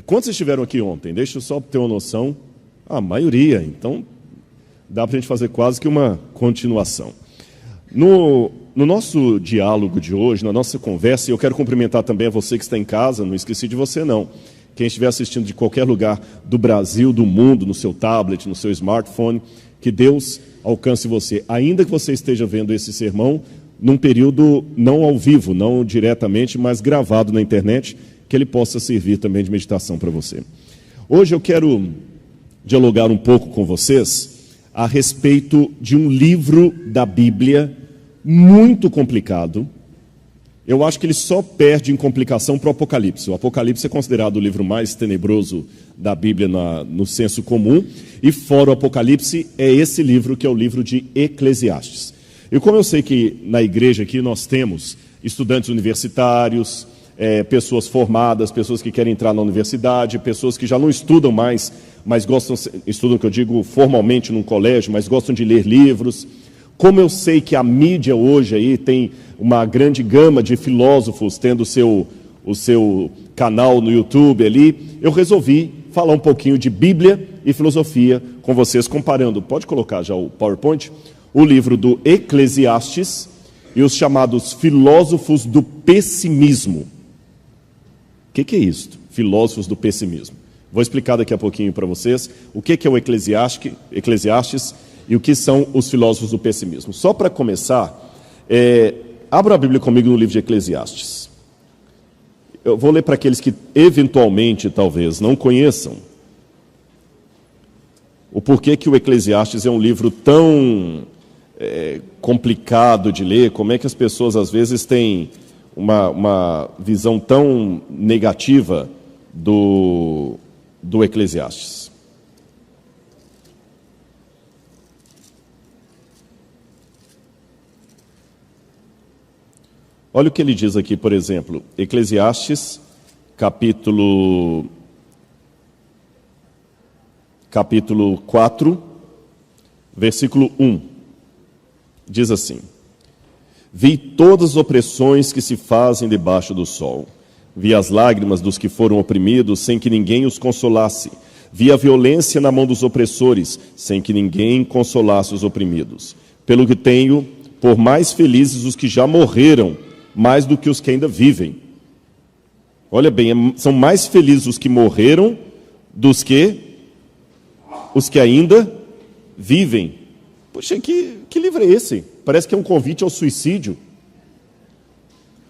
Quantos estiveram aqui ontem? Deixa eu só ter uma noção. A maioria, então dá para a gente fazer quase que uma continuação. No nosso diálogo de hoje, na nossa conversa, e eu quero cumprimentar também a você que está em casa, não esqueci de você não. Quem estiver assistindo de qualquer lugar do Brasil, do mundo, no seu tablet, no seu smartphone, que Deus alcance você, ainda que você esteja vendo esse sermão num período não ao vivo, não diretamente, mas gravado na internet, que ele possa servir também de meditação para você. Hoje eu quero dialogar um pouco com vocês a respeito de um livro da Bíblia muito complicado. Eu acho que ele só perde em complicação para o Apocalipse. O Apocalipse é considerado o livro mais tenebroso da Bíblia no senso comum, e fora o Apocalipse é esse livro que é o livro de Eclesiastes. E como eu sei que na igreja aqui nós temos estudantes universitários, pessoas formadas, pessoas que querem entrar na universidade, pessoas que já não estudam mais, mas estudam, que eu digo, formalmente num colégio, mas gostam de ler livros. Como eu sei que a mídia hoje aí tem uma grande gama de filósofos tendo o seu canal no YouTube ali, eu resolvi falar um pouquinho de Bíblia e filosofia com vocês, comparando, pode colocar já o PowerPoint, o livro do Eclesiastes e os chamados filósofos do pessimismo. O que é isto? Filósofos do pessimismo. Vou explicar daqui a pouquinho para vocês o que é o Eclesiastes e o que são os filósofos do pessimismo. Só para começar, abra a Bíblia comigo no livro de Eclesiastes. Eu vou ler para aqueles que eventualmente, talvez, não conheçam o porquê que o Eclesiastes é um livro tão complicado de ler, como é que as pessoas às vezes têm uma visão tão negativa do Eclesiastes. Olha o que ele diz aqui, por exemplo, Eclesiastes, capítulo 4, versículo 1. Diz assim: Vi todas as opressões que se fazem debaixo do sol. Vi as lágrimas dos que foram oprimidos, sem que ninguém os consolasse. Vi a violência na mão dos opressores, sem que ninguém consolasse os oprimidos. Pelo que tenho, por mais felizes os que já morreram, mais do que os que ainda vivem. Olha bem, são mais felizes os que morreram dos que os que ainda vivem. Poxa, que livro é esse? Parece que é um convite ao suicídio.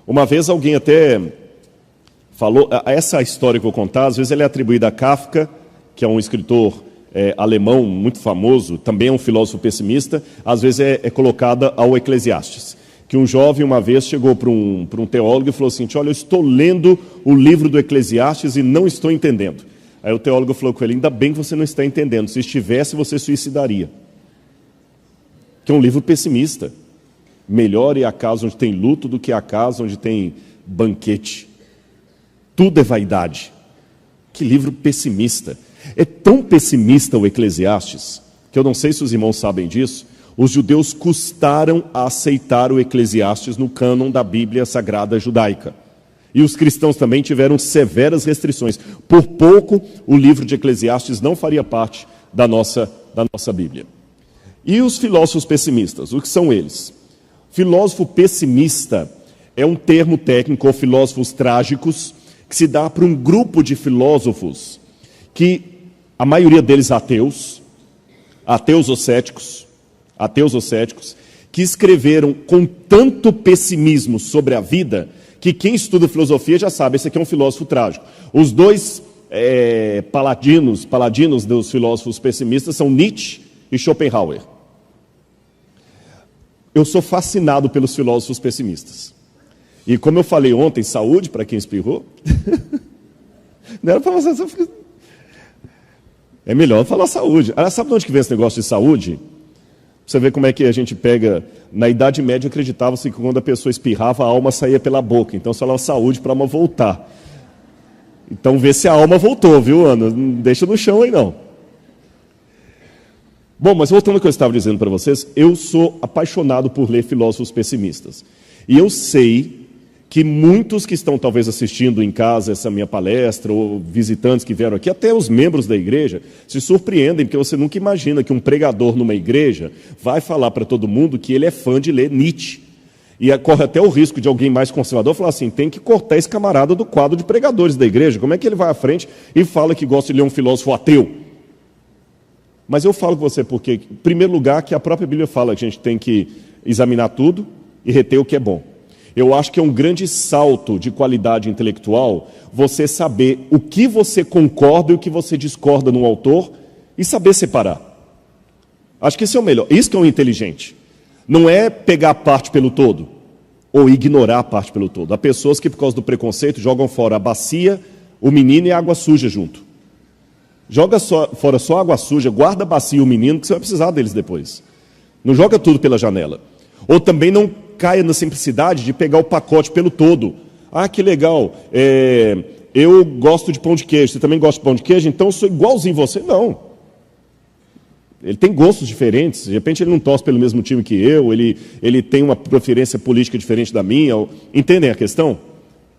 Uma vez alguém até falou, essa história que eu vou contar, às vezes ela é atribuída a Kafka, que é um escritor alemão muito famoso, também é um filósofo pessimista, às vezes é colocada ao Eclesiastes. Que um jovem uma vez chegou para um teólogo e falou assim: olha, eu estou lendo o livro do Eclesiastes e não estou entendendo. Aí o teólogo falou com ele: ainda bem que você não está entendendo, se estivesse você suicidaria. Que é um livro pessimista. Melhor é a casa onde tem luto do que a casa onde tem banquete. Tudo é vaidade. Que livro pessimista. É tão pessimista o Eclesiastes, que eu não sei se os irmãos sabem disso, os judeus custaram a aceitar o Eclesiastes no cânon da Bíblia Sagrada Judaica. E os cristãos também tiveram severas restrições. Por pouco, o livro de Eclesiastes não faria parte da nossa Bíblia. E os filósofos pessimistas, o que são eles? Filósofo pessimista é um termo técnico, ou filósofos trágicos, que se dá para um grupo de filósofos que, a maioria deles ateus ou céticos, que escreveram com tanto pessimismo sobre a vida, que quem estuda filosofia já sabe, esse aqui é um filósofo trágico. Os dois paladinos dos filósofos pessimistas são Nietzsche e Schopenhauer. Eu sou fascinado pelos filósofos pessimistas. E como eu falei ontem, saúde para quem espirrou. Não era para você. É melhor falar saúde. Sabe de onde que vem esse negócio de saúde? Você vê como é que a gente pega. Na Idade Média acreditava-se que quando a pessoa espirrava, a alma saía pela boca. Então se falava saúde para a alma voltar. Então vê se a alma voltou, viu, Ana? Não deixa no chão aí não. Bom, mas voltando ao que eu estava dizendo para vocês, eu sou apaixonado por ler filósofos pessimistas. E eu sei que muitos que estão talvez assistindo em casa essa minha palestra, ou visitantes que vieram aqui, até os membros da igreja, se surpreendem, porque você nunca imagina que um pregador numa igreja vai falar para todo mundo que ele é fã de ler Nietzsche. E corre até o risco de alguém mais conservador falar assim, tem que cortar esse camarada do quadro de pregadores da igreja. Como é que ele vai à frente e fala que gosta de ler um filósofo ateu? Mas eu falo com você porque, em primeiro lugar, que a própria Bíblia fala que a gente tem que examinar tudo e reter o que é bom. Eu acho que é um grande salto de qualidade intelectual você saber o que você concorda e o que você discorda num autor e saber separar. Acho que isso é o melhor. Isso que é o inteligente. Não é pegar a parte pelo todo ou ignorar a parte pelo todo. Há pessoas que, por causa do preconceito, jogam fora a bacia, o menino e a água suja junto. Joga fora só a água suja, guarda a bacia e o menino, que você vai precisar deles depois. Não joga tudo pela janela. Ou também não caia na simplicidade de pegar o pacote pelo todo. Ah, que legal, eu gosto de pão de queijo, você também gosta de pão de queijo, então eu sou igualzinho você. Não. Ele tem gostos diferentes, de repente ele não torce pelo mesmo time que eu, ele tem uma preferência política diferente da minha. Entendem a questão?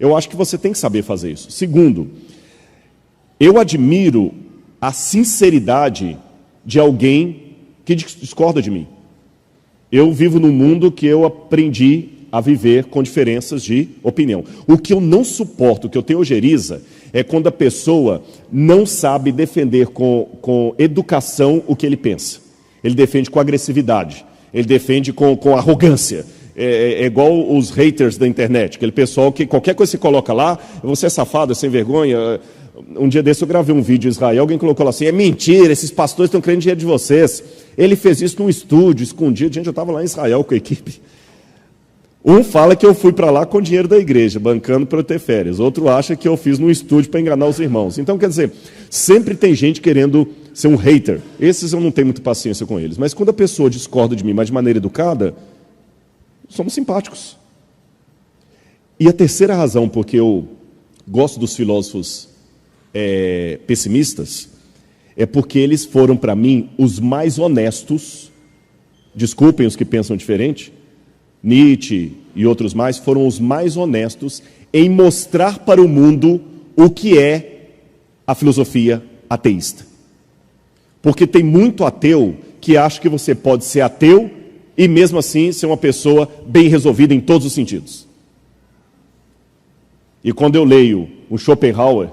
Eu acho que você tem que saber fazer isso. Segundo, eu admiro a sinceridade de alguém que discorda de mim. Eu vivo num mundo que eu aprendi a viver com diferenças de opinião. O que eu não suporto, o que eu tenho ojeriza, é quando a pessoa não sabe defender com educação o que ele pensa. Ele defende com agressividade, ele defende com arrogância. É igual os haters da internet, aquele pessoal que qualquer coisa que você coloca lá, você é safado, é sem vergonha. Um dia desse eu gravei um vídeo em Israel, alguém colocou lá assim, é mentira, esses pastores estão querendo dinheiro de vocês. Ele fez isso num estúdio, escondido. Gente, eu estava lá em Israel com a equipe. Um fala que eu fui para lá com dinheiro da igreja, bancando para eu ter férias. Outro acha que eu fiz num estúdio para enganar os irmãos. Então, quer dizer, sempre tem gente querendo ser um hater. Esses eu não tenho muita paciência com eles. Mas quando a pessoa discorda de mim, mas de maneira educada, somos simpáticos. E a terceira razão porque eu gosto dos filósofos pessimistas é porque eles foram, para mim, os mais honestos. Desculpem os que pensam diferente. Nietzsche e outros mais foram os mais honestos em mostrar para o mundo o que é a filosofia ateísta. Porque tem muito ateu que acha que você pode ser ateu e mesmo assim ser uma pessoa bem resolvida em todos os sentidos. E quando eu leio o Schopenhauer,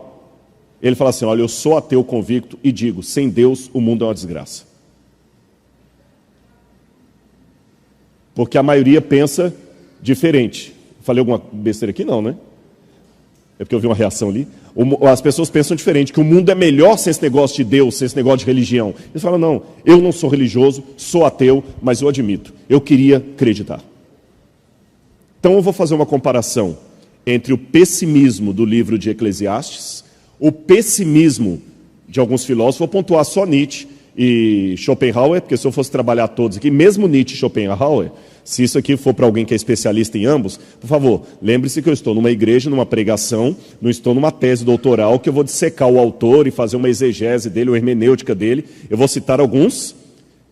ele fala assim, olha, eu sou ateu convicto e digo, sem Deus o mundo é uma desgraça. Porque a maioria pensa diferente. Falei alguma besteira aqui? Não, né? É porque eu vi uma reação ali. As pessoas pensam diferente, que o mundo é melhor sem esse negócio de Deus, sem esse negócio de religião. Eles falam, não, eu não sou religioso, sou ateu, mas eu admito, eu queria acreditar. Então eu vou fazer uma comparação entre o pessimismo do livro de Eclesiastes, o pessimismo de alguns filósofos, vou pontuar só Nietzsche e Schopenhauer, porque se eu fosse trabalhar todos aqui, mesmo Nietzsche e Schopenhauer, se isso aqui for para alguém que é especialista em ambos, por favor, lembre-se que eu estou numa igreja, numa pregação, não estou numa tese doutoral, que eu vou dissecar o autor e fazer uma exegese dele, uma hermenêutica dele, eu vou citar alguns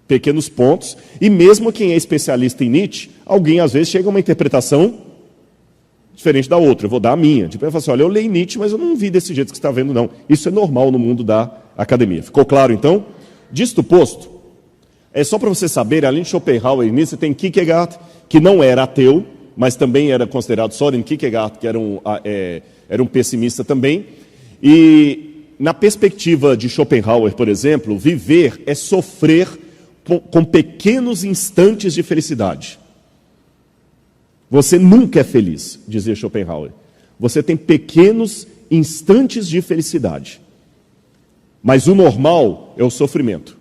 pequenos pontos, e mesmo quem é especialista em Nietzsche, alguém às vezes chega a uma interpretação diferente da outra, eu vou dar a minha, tipo, eu falo assim, olha, eu leio Nietzsche, mas eu não vi desse jeito que você está vendo, não. Isso é normal no mundo da academia. Ficou claro, então? Disto posto, é só para você saber, além de Schopenhauer e Nietzsche, tem Kierkegaard, que não era ateu, mas também era considerado Søren Kierkegaard, que era um pessimista também. E na perspectiva de Schopenhauer, por exemplo, viver é sofrer com pequenos instantes de felicidade. Você nunca é feliz, dizia Schopenhauer. Você tem pequenos instantes de felicidade. Mas o normal é o sofrimento.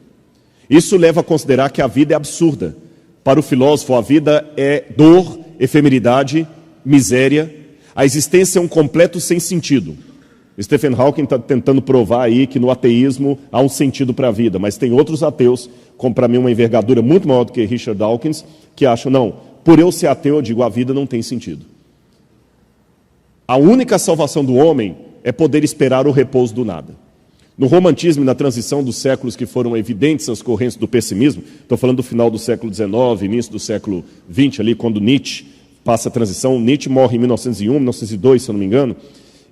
Isso leva a considerar que a vida é absurda. Para o filósofo, a vida é dor, efemeridade, miséria. A existência é um completo sem sentido. Stephen Hawking está tentando provar aí que no ateísmo há um sentido para a vida, mas tem outros ateus, como para mim uma envergadura muito maior do que Richard Dawkins, que acham, não, por eu ser ateu, eu digo, a vida não tem sentido. A única salvação do homem é poder esperar o repouso do nada. No romantismo e na transição dos séculos que foram evidentes as correntes do pessimismo, estou falando do final do século XIX, início do século XX, ali, quando Nietzsche passa a transição. Nietzsche morre em 1901, 1902, se eu não me engano,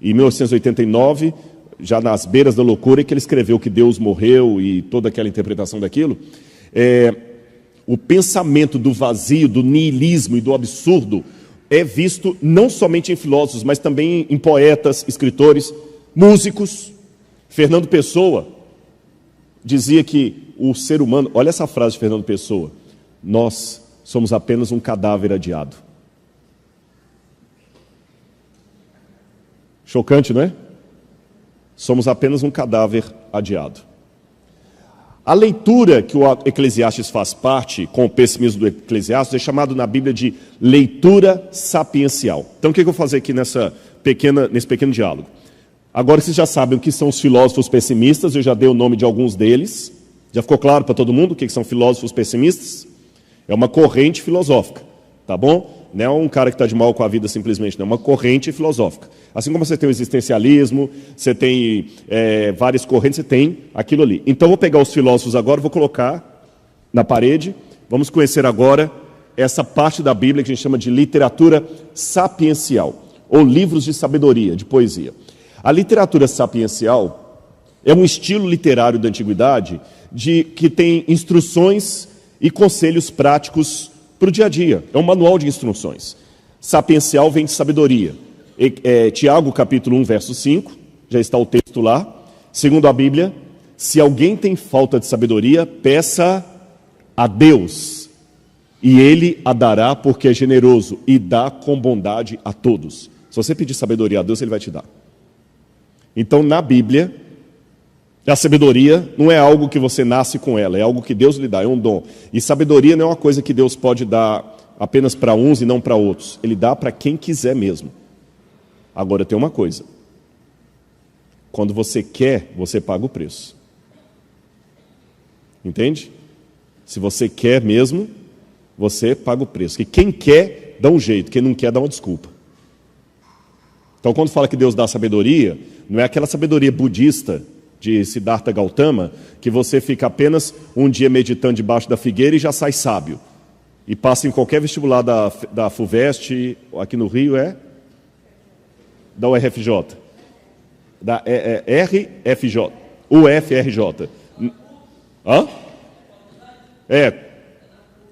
e em 1989, já nas beiras da loucura, é que ele escreveu que Deus morreu e toda aquela interpretação daquilo. O pensamento do vazio, do niilismo e do absurdo é visto não somente em filósofos, mas também em poetas, escritores, músicos. Fernando Pessoa dizia que o ser humano, olha essa frase de Fernando Pessoa, nós somos apenas um cadáver adiado. Chocante, não é? Somos apenas um cadáver adiado. A leitura que o Eclesiastes faz parte, com o pessimismo do Eclesiastes, é chamado na Bíblia de leitura sapiencial. Então o que eu vou fazer aqui nesse pequeno diálogo? Agora vocês já sabem o que são os filósofos pessimistas, eu já dei o nome de alguns deles. Já ficou claro para todo mundo o que são filósofos pessimistas? É uma corrente filosófica, tá bom? Não é um cara que está de mal com a vida simplesmente, não, é uma corrente filosófica. Assim como você tem o existencialismo, você tem várias correntes, você tem aquilo ali. Então eu vou pegar os filósofos agora, vou colocar na parede, vamos conhecer agora essa parte da Bíblia que a gente chama de literatura sapiencial, ou livros de sabedoria, de poesia. A literatura sapiencial é um estilo literário da antiguidade que tem instruções e conselhos práticos para o dia a dia. É um manual de instruções. Sapiencial vem de sabedoria. Tiago, capítulo 1, verso 5, já está o texto lá. Segundo a Bíblia, se alguém tem falta de sabedoria, peça a Deus, e Ele a dará, porque é generoso, e dá com bondade a todos. Se você pedir sabedoria a Deus, Ele vai te dar. Então, na Bíblia, a sabedoria não é algo que você nasce com ela, é algo que Deus lhe dá, é um dom. E sabedoria não é uma coisa que Deus pode dar apenas para uns e não para outros. Ele dá para quem quiser mesmo. Agora tem uma coisa. Quando você quer, você paga o preço. Entende? Se você quer mesmo, você paga o preço. Que quem quer, dá um jeito. Quem não quer, dá uma desculpa. Então, quando fala que Deus dá sabedoria, não é aquela sabedoria budista de Siddhartha Gautama, que você fica apenas um dia meditando debaixo da figueira e já sai sábio. E passa em qualquer vestibular da FUVEST, aqui no Rio da UFRJ. Da RFJ. UFRJ. Hã?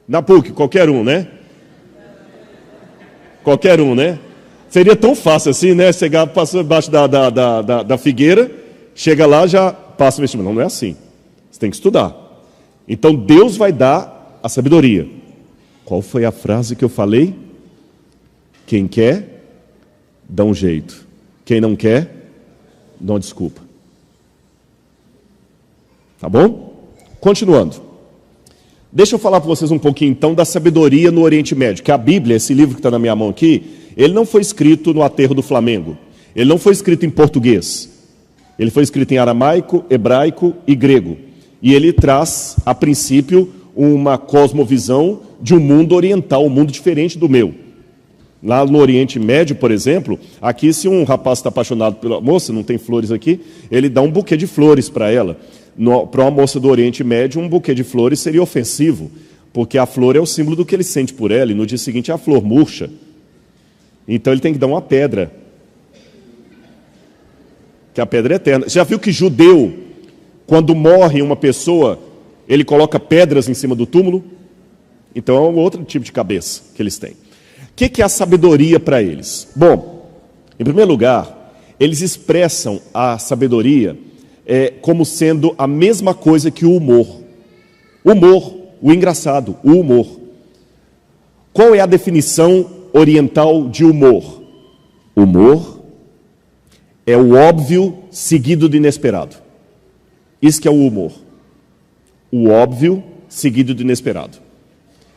Na PUC, qualquer um, né? Qualquer um, né? Seria tão fácil assim, né? Chegar, passou debaixo da figueira, chega lá, já passa o vestibular. Não é assim. Você tem que estudar. Então, Deus vai dar a sabedoria. Qual foi a frase que eu falei? Quem quer, dá um jeito. Quem não quer, dá uma desculpa. Tá bom? Continuando. Deixa eu falar para vocês um pouquinho, então, da sabedoria no Oriente Médio. Que a Bíblia, esse livro que está na minha mão aqui, ele não foi escrito no aterro do Flamengo. Ele não foi escrito em português. Ele foi escrito em aramaico, hebraico e grego. E ele traz, a princípio, uma cosmovisão de um mundo oriental, um mundo diferente do meu. Lá no Oriente Médio, por exemplo, aqui se um rapaz está apaixonado pela moça, não tem flores aqui, ele dá um buquê de flores para ela. Para uma moça do Oriente Médio, um buquê de flores seria ofensivo, porque a flor é o símbolo do que ele sente por ela, e no dia seguinte a flor murcha. Então ele tem que dar uma pedra, que a pedra é eterna. Já viu que judeu, quando morre uma pessoa, ele coloca pedras em cima do túmulo? Então é um outro tipo de cabeça que eles têm. O que é a sabedoria para eles? Bom, em primeiro lugar, eles expressam a sabedoria como sendo a mesma coisa que o humor. O engraçado, o humor. Qual é a definição oriental de humor? Humor é o óbvio seguido do inesperado. Isso que é o humor. O óbvio seguido do inesperado.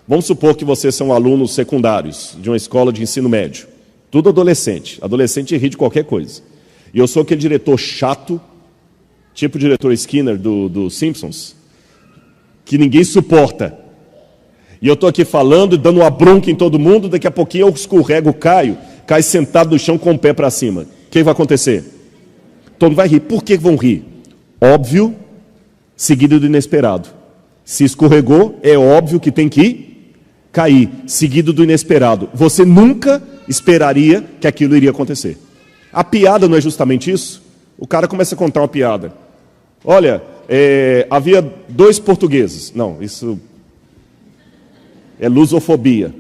Vamos supor que vocês são alunos secundários de uma escola de ensino médio. Tudo adolescente. Adolescente ri de qualquer coisa. E eu sou aquele diretor chato, tipo o diretor Skinner do Simpsons, que ninguém suporta. E eu estou aqui falando, dando uma bronca em todo mundo, daqui a pouquinho eu escorrego, cai sentado no chão com o pé para cima. O que vai acontecer? Todo mundo vai rir. Por que vão rir? Óbvio, seguido do inesperado. Se escorregou, é óbvio que tem que cair, seguido do inesperado. Você nunca esperaria que aquilo iria acontecer. A piada não é justamente isso? O cara começa a contar uma piada. Olha, havia 2 portugueses. Não, isso é lusofobia.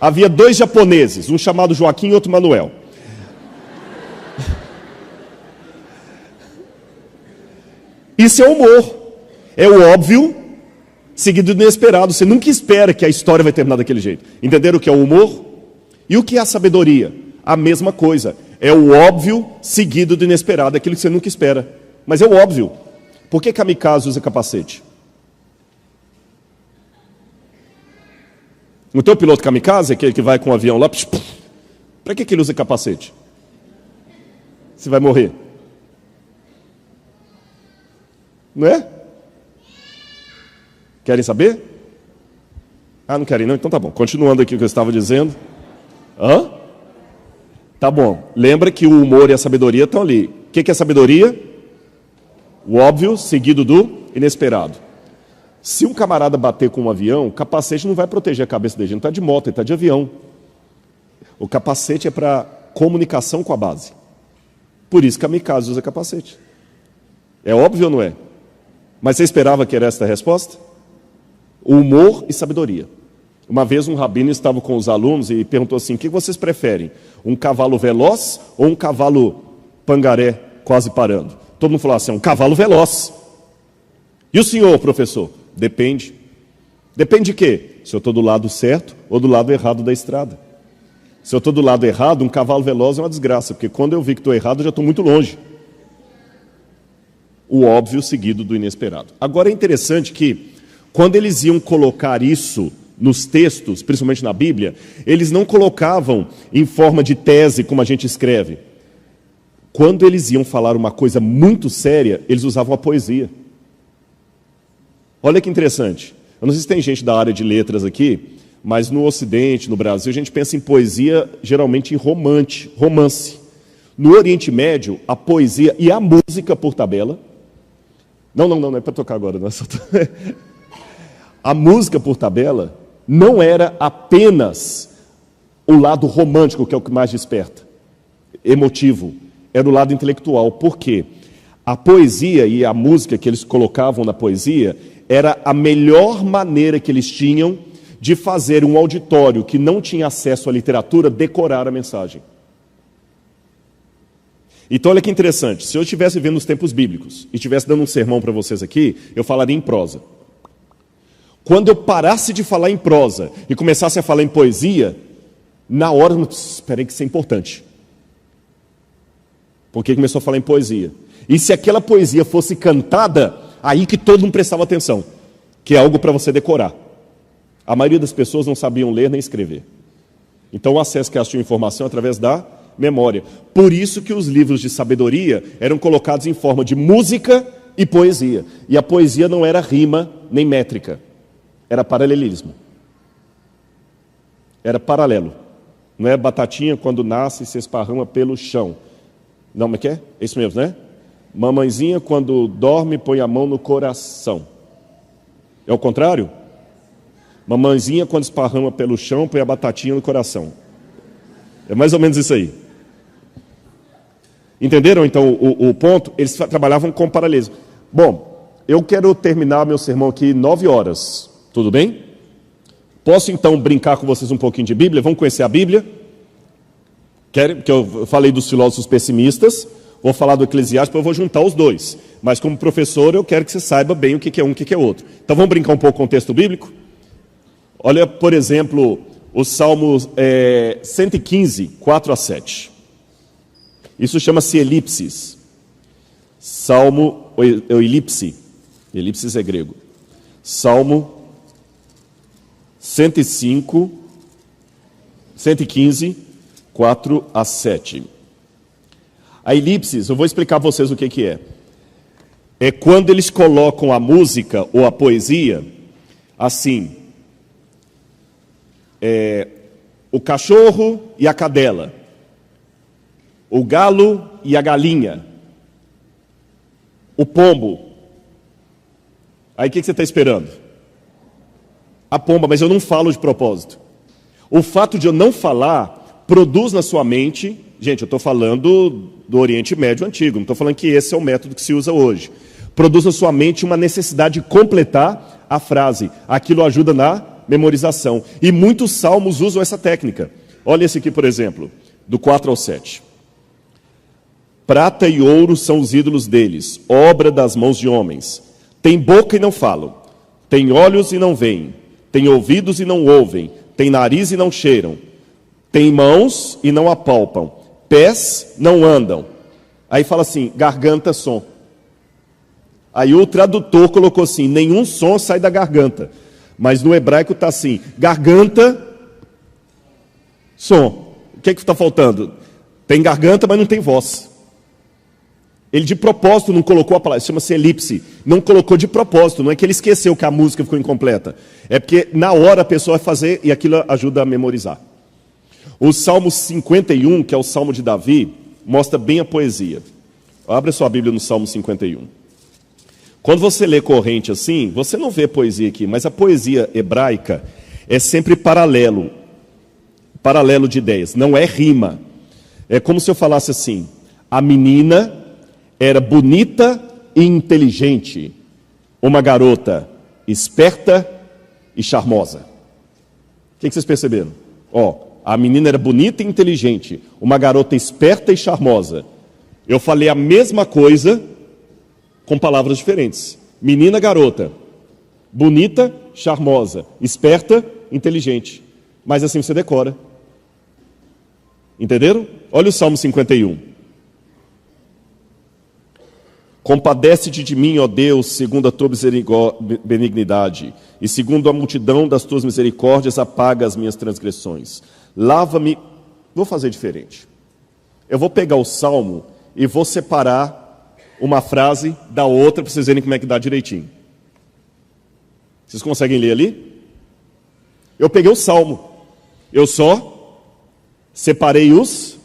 Havia 2 japoneses, um chamado Joaquim e outro Manuel. Isso é humor. É o óbvio seguido do inesperado. Você nunca espera que a história vai terminar daquele jeito. Entenderam o que é o humor? E o que é a sabedoria? A mesma coisa. É o óbvio seguido do inesperado, aquilo que você nunca espera. Mas é o óbvio. Por que kamikaze usa capacete? O teu piloto kamikaze, aquele que vai com o avião lá, para que ele usa capacete? Você vai morrer. Não é? Querem saber? Ah, não querem não? Então tá bom. Continuando aqui o que eu estava dizendo. Hã? Tá bom. Lembra que o humor e a sabedoria estão ali. O que é sabedoria? O óbvio seguido do inesperado. Se um camarada bater com um avião, o capacete não vai proteger a cabeça dele. Ele não está de moto, ele está de avião. O capacete é para comunicação com a base. Por isso que a kamikaze usa capacete. É óbvio ou não é? Mas você esperava que era esta a resposta? Humor e sabedoria. Uma vez um rabino estava com os alunos e perguntou assim: o que vocês preferem? Um cavalo veloz ou um cavalo pangaré quase parando? Todo mundo falou assim: um cavalo veloz. E o senhor, professor? Depende. Depende de quê? Se eu estou do lado certo ou do lado errado da estrada. Se eu estou do lado errado, um cavalo veloz é uma desgraça, porque quando eu vi que estou errado, eu já estou muito longe. O óbvio seguido do inesperado. Agora é interessante que, quando eles iam colocar isso nos textos, principalmente na Bíblia, eles não colocavam em forma de tese, como a gente escreve. Quando eles iam falar uma coisa muito séria, eles usavam a poesia. Olha que interessante. Eu não sei se tem gente da área de letras aqui, mas no Ocidente, no Brasil, a gente pensa em poesia geralmente em romance. No Oriente Médio, a poesia e a música por tabela... Não é para tocar agora. Não é só... A música por tabela não era apenas o lado romântico, que é o que mais desperta, emotivo, era o lado intelectual. Por quê? A poesia e a música que eles colocavam na poesia era a melhor maneira que eles tinham de fazer um auditório que não tinha acesso à literatura decorar a mensagem. Então olha que interessante, se eu estivesse vendo os tempos bíblicos e estivesse dando um sermão para vocês aqui, eu falaria em prosa. Quando eu parasse de falar em prosa e começasse a falar em poesia, na hora, espera aí que isso é importante. Porque começou a falar em poesia. E se aquela poesia fosse cantada, aí que todo mundo prestava atenção, que é algo para você decorar. A maioria das pessoas não sabiam ler nem escrever. Então o acesso que elas tinham informação através da memória. Por isso que os livros de sabedoria eram colocados em forma de música e poesia. E a poesia não era rima nem métrica. Era paralelismo. Era paralelo. Não é batatinha quando nasce e se esparrama pelo chão. Não, mas é? É isso mesmo, né? Mamãezinha quando dorme põe a mão no coração. É o contrário? Mamãezinha quando esparrama pelo chão põe a batatinha no coração. É mais ou menos isso aí. Entenderam então o ponto? Eles trabalhavam com paralelismo. Bom, eu quero terminar meu sermão aqui 9 horas. Tudo bem? Posso então brincar com vocês um pouquinho de Bíblia? Vamos conhecer a Bíblia? Querem? Porque eu falei dos filósofos pessimistas, vou falar do Eclesiastes, eu vou juntar os dois. Mas como professor eu quero que você saiba bem o que é um e o que é outro. Então vamos brincar um pouco com o texto bíblico? Olha, por exemplo, o Salmo 115, 4 a 7. Isso chama-se elipsis. Salmo, elipse. Elipsis é grego. Salmo 115, 4 a 7. A elipsis, eu vou explicar a vocês o que é. É quando eles colocam a música ou a poesia assim. O cachorro e a cadela. O galo e a galinha. O pombo. Aí o que você está esperando? A pomba, mas eu não falo de propósito. O fato de eu não falar produz na sua mente... Gente, eu estou falando do Oriente Médio Antigo, não estou falando que esse é o método que se usa hoje. Produz na sua mente uma necessidade de completar a frase. Aquilo ajuda na memorização. E muitos salmos usam essa técnica. Olha esse aqui, por exemplo, do 4 ao 7. Prata e ouro são os ídolos deles, obra das mãos de homens. Tem boca e não falam, tem olhos e não veem, tem ouvidos e não ouvem, tem nariz e não cheiram, tem mãos e não apalpam, pés não andam. Aí fala assim, garganta, som. Aí o tradutor colocou assim, nenhum som sai da garganta. Mas no hebraico está assim, garganta, som. O que está faltando? Tem garganta, mas não tem voz. Ele de propósito não colocou a palavra, chama-se elipse. Não colocou de propósito, não é que ele esqueceu que a música ficou incompleta. É porque na hora a pessoa vai fazer e aquilo ajuda a memorizar. O Salmo 51, que é o Salmo de Davi, mostra bem a poesia. Abre sua Bíblia no Salmo 51. Quando você lê corrente assim, você não vê poesia aqui, mas a poesia hebraica é sempre paralelo de ideias, não é rima. É como se eu falasse assim, a menina era bonita e inteligente, uma garota esperta e charmosa. O que vocês perceberam? A menina era bonita e inteligente, uma garota esperta e charmosa. Eu falei a mesma coisa com palavras diferentes. Menina, garota, bonita, charmosa, esperta, inteligente. Mas assim você decora. Entenderam? Olha o Salmo 51. Compadece-te de mim, ó Deus, segundo a tua benignidade, e segundo a multidão das tuas misericórdias, apaga as minhas transgressões. Lava-me. Vou fazer diferente. Eu vou pegar o Salmo e vou separar uma frase da outra para vocês verem como é que dá direitinho. Vocês conseguem ler ali? Eu peguei o Salmo. Eu só separei os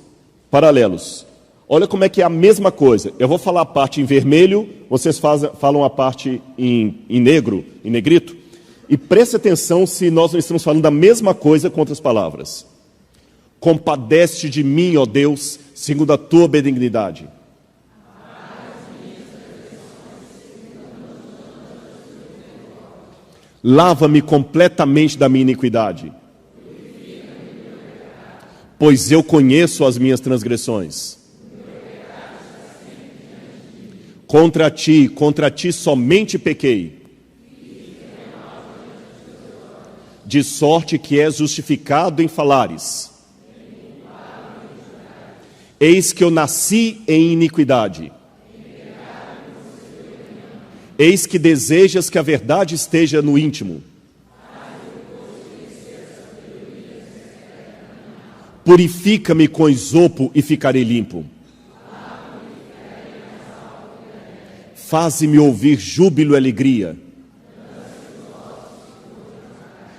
paralelos. Olha como é que é a mesma coisa. Eu vou falar a parte em vermelho, vocês falam a parte em negro, em negrito. E preste atenção se nós não estamos falando da mesma coisa com outras palavras. Compadece de mim, ó Deus, segundo a tua benignidade. Lava-me completamente da minha iniquidade, pois eu conheço as minhas transgressões. Contra ti somente pequei, de sorte que és justificado em falares. Eis que eu nasci em iniquidade. Eis que desejas que a verdade esteja no íntimo. Purifica-me com esopo e ficarei limpo. Faze-me ouvir júbilo e alegria.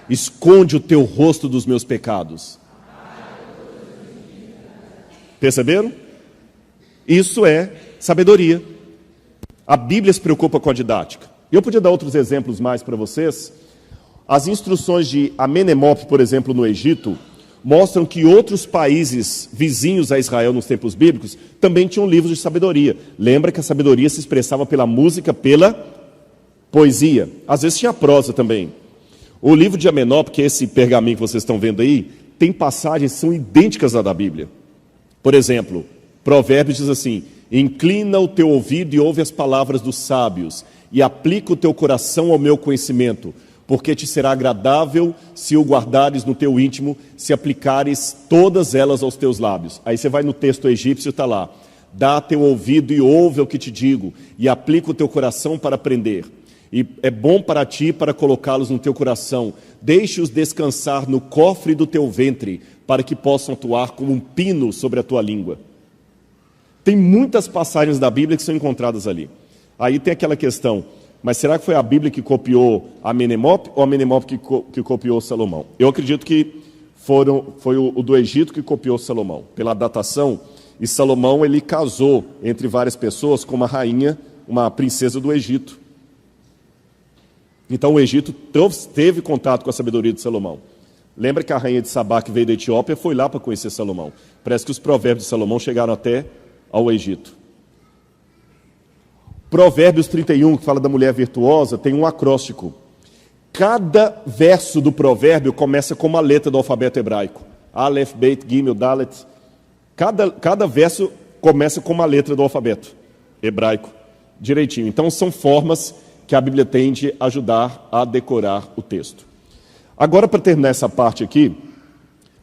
Esconde o teu rosto dos meus pecados. Perceberam? Isso é sabedoria. A Bíblia se preocupa com a didática. Eu podia dar outros exemplos mais para vocês. As instruções de Amenemope, por exemplo, no Egito, mostram que outros países vizinhos a Israel nos tempos bíblicos também tinham livros de sabedoria. Lembra que a sabedoria se expressava pela música, pela poesia. Às vezes tinha prosa também. O livro de Amenemope, que é esse pergaminho que vocês estão vendo aí, tem passagens que são idênticas à da Bíblia. Por exemplo, Provérbios diz assim: inclina o teu ouvido e ouve as palavras dos sábios, e aplica o teu coração ao meu conhecimento, porque te será agradável se o guardares no teu íntimo, se aplicares todas elas aos teus lábios. Aí você vai no texto egípcio, está lá: dá teu ouvido e ouve o que te digo, e aplica o teu coração para aprender. E é bom para ti para colocá-los no teu coração. Deixe-os descansar no cofre do teu ventre, para que possam atuar como um pino sobre a tua língua. Tem muitas passagens da Bíblia que são encontradas ali. Aí tem aquela questão: mas será que foi a Bíblia que copiou Amenemope ou Amenemope que copiou Salomão? Eu acredito que foi o do Egito que copiou Salomão, pela datação. E Salomão, ele casou entre várias pessoas com uma rainha, uma princesa do Egito. Então o Egito teve contato com a sabedoria de Salomão. Lembra que a rainha de Sabá, que veio da Etiópia, foi lá para conhecer Salomão. Parece que os provérbios de Salomão chegaram até ao Egito. Provérbios 31, que fala da mulher virtuosa, tem um acróstico. Cada verso do provérbio começa com uma letra do alfabeto hebraico. Aleph, Beit, Gimel, Dalet. Cada verso começa com uma letra do alfabeto hebraico, direitinho. Então são formas que a Bíblia tem de ajudar a decorar o texto. Agora, para terminar essa parte aqui,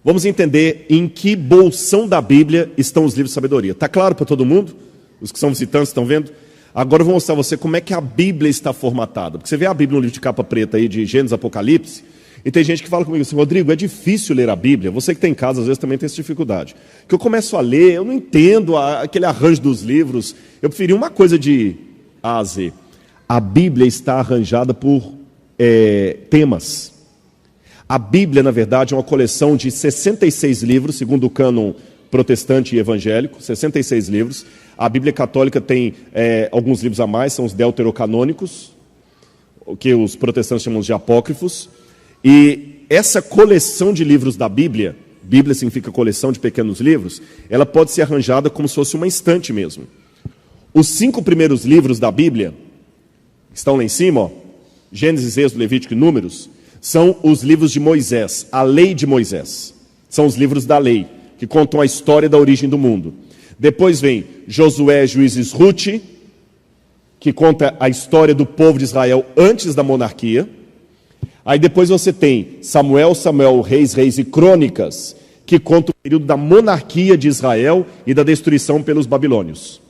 vamos entender em que bolsão da Bíblia estão os livros de sabedoria. Está claro para todo mundo? Os que são visitantes estão vendo? Agora eu vou mostrar a você como é que a Bíblia está formatada. Porque você vê a Bíblia no livro de capa preta aí, de Gênesis, Apocalipse, e tem gente que fala comigo assim, Rodrigo, é difícil ler a Bíblia. Você que tem em casa, às vezes, também tem essa dificuldade. Que eu começo a ler, eu não entendo aquele arranjo dos livros. Eu preferi uma coisa de A a Z. A Bíblia está arranjada por temas. A Bíblia, na verdade, é uma coleção de 66 livros, segundo o cânon protestante e evangélico, 66 livros. A Bíblia católica tem alguns livros a mais, são os deuterocanônicos, o que os protestantes chamam de apócrifos. E essa coleção de livros da Bíblia, Bíblia significa coleção de pequenos livros, ela pode ser arranjada como se fosse uma estante mesmo. Os 5 primeiros livros da Bíblia, que estão lá em cima, ó, Gênesis, Êxodo, Levítico e Números, são os livros de Moisés, a lei de Moisés. São os livros da lei, que contam a história da origem do mundo. Depois vem Josué, Juízes, Rute, que conta a história do povo de Israel antes da monarquia. Aí depois você tem Samuel, Reis e Crônicas, que conta o período da monarquia de Israel e da destruição pelos babilônios.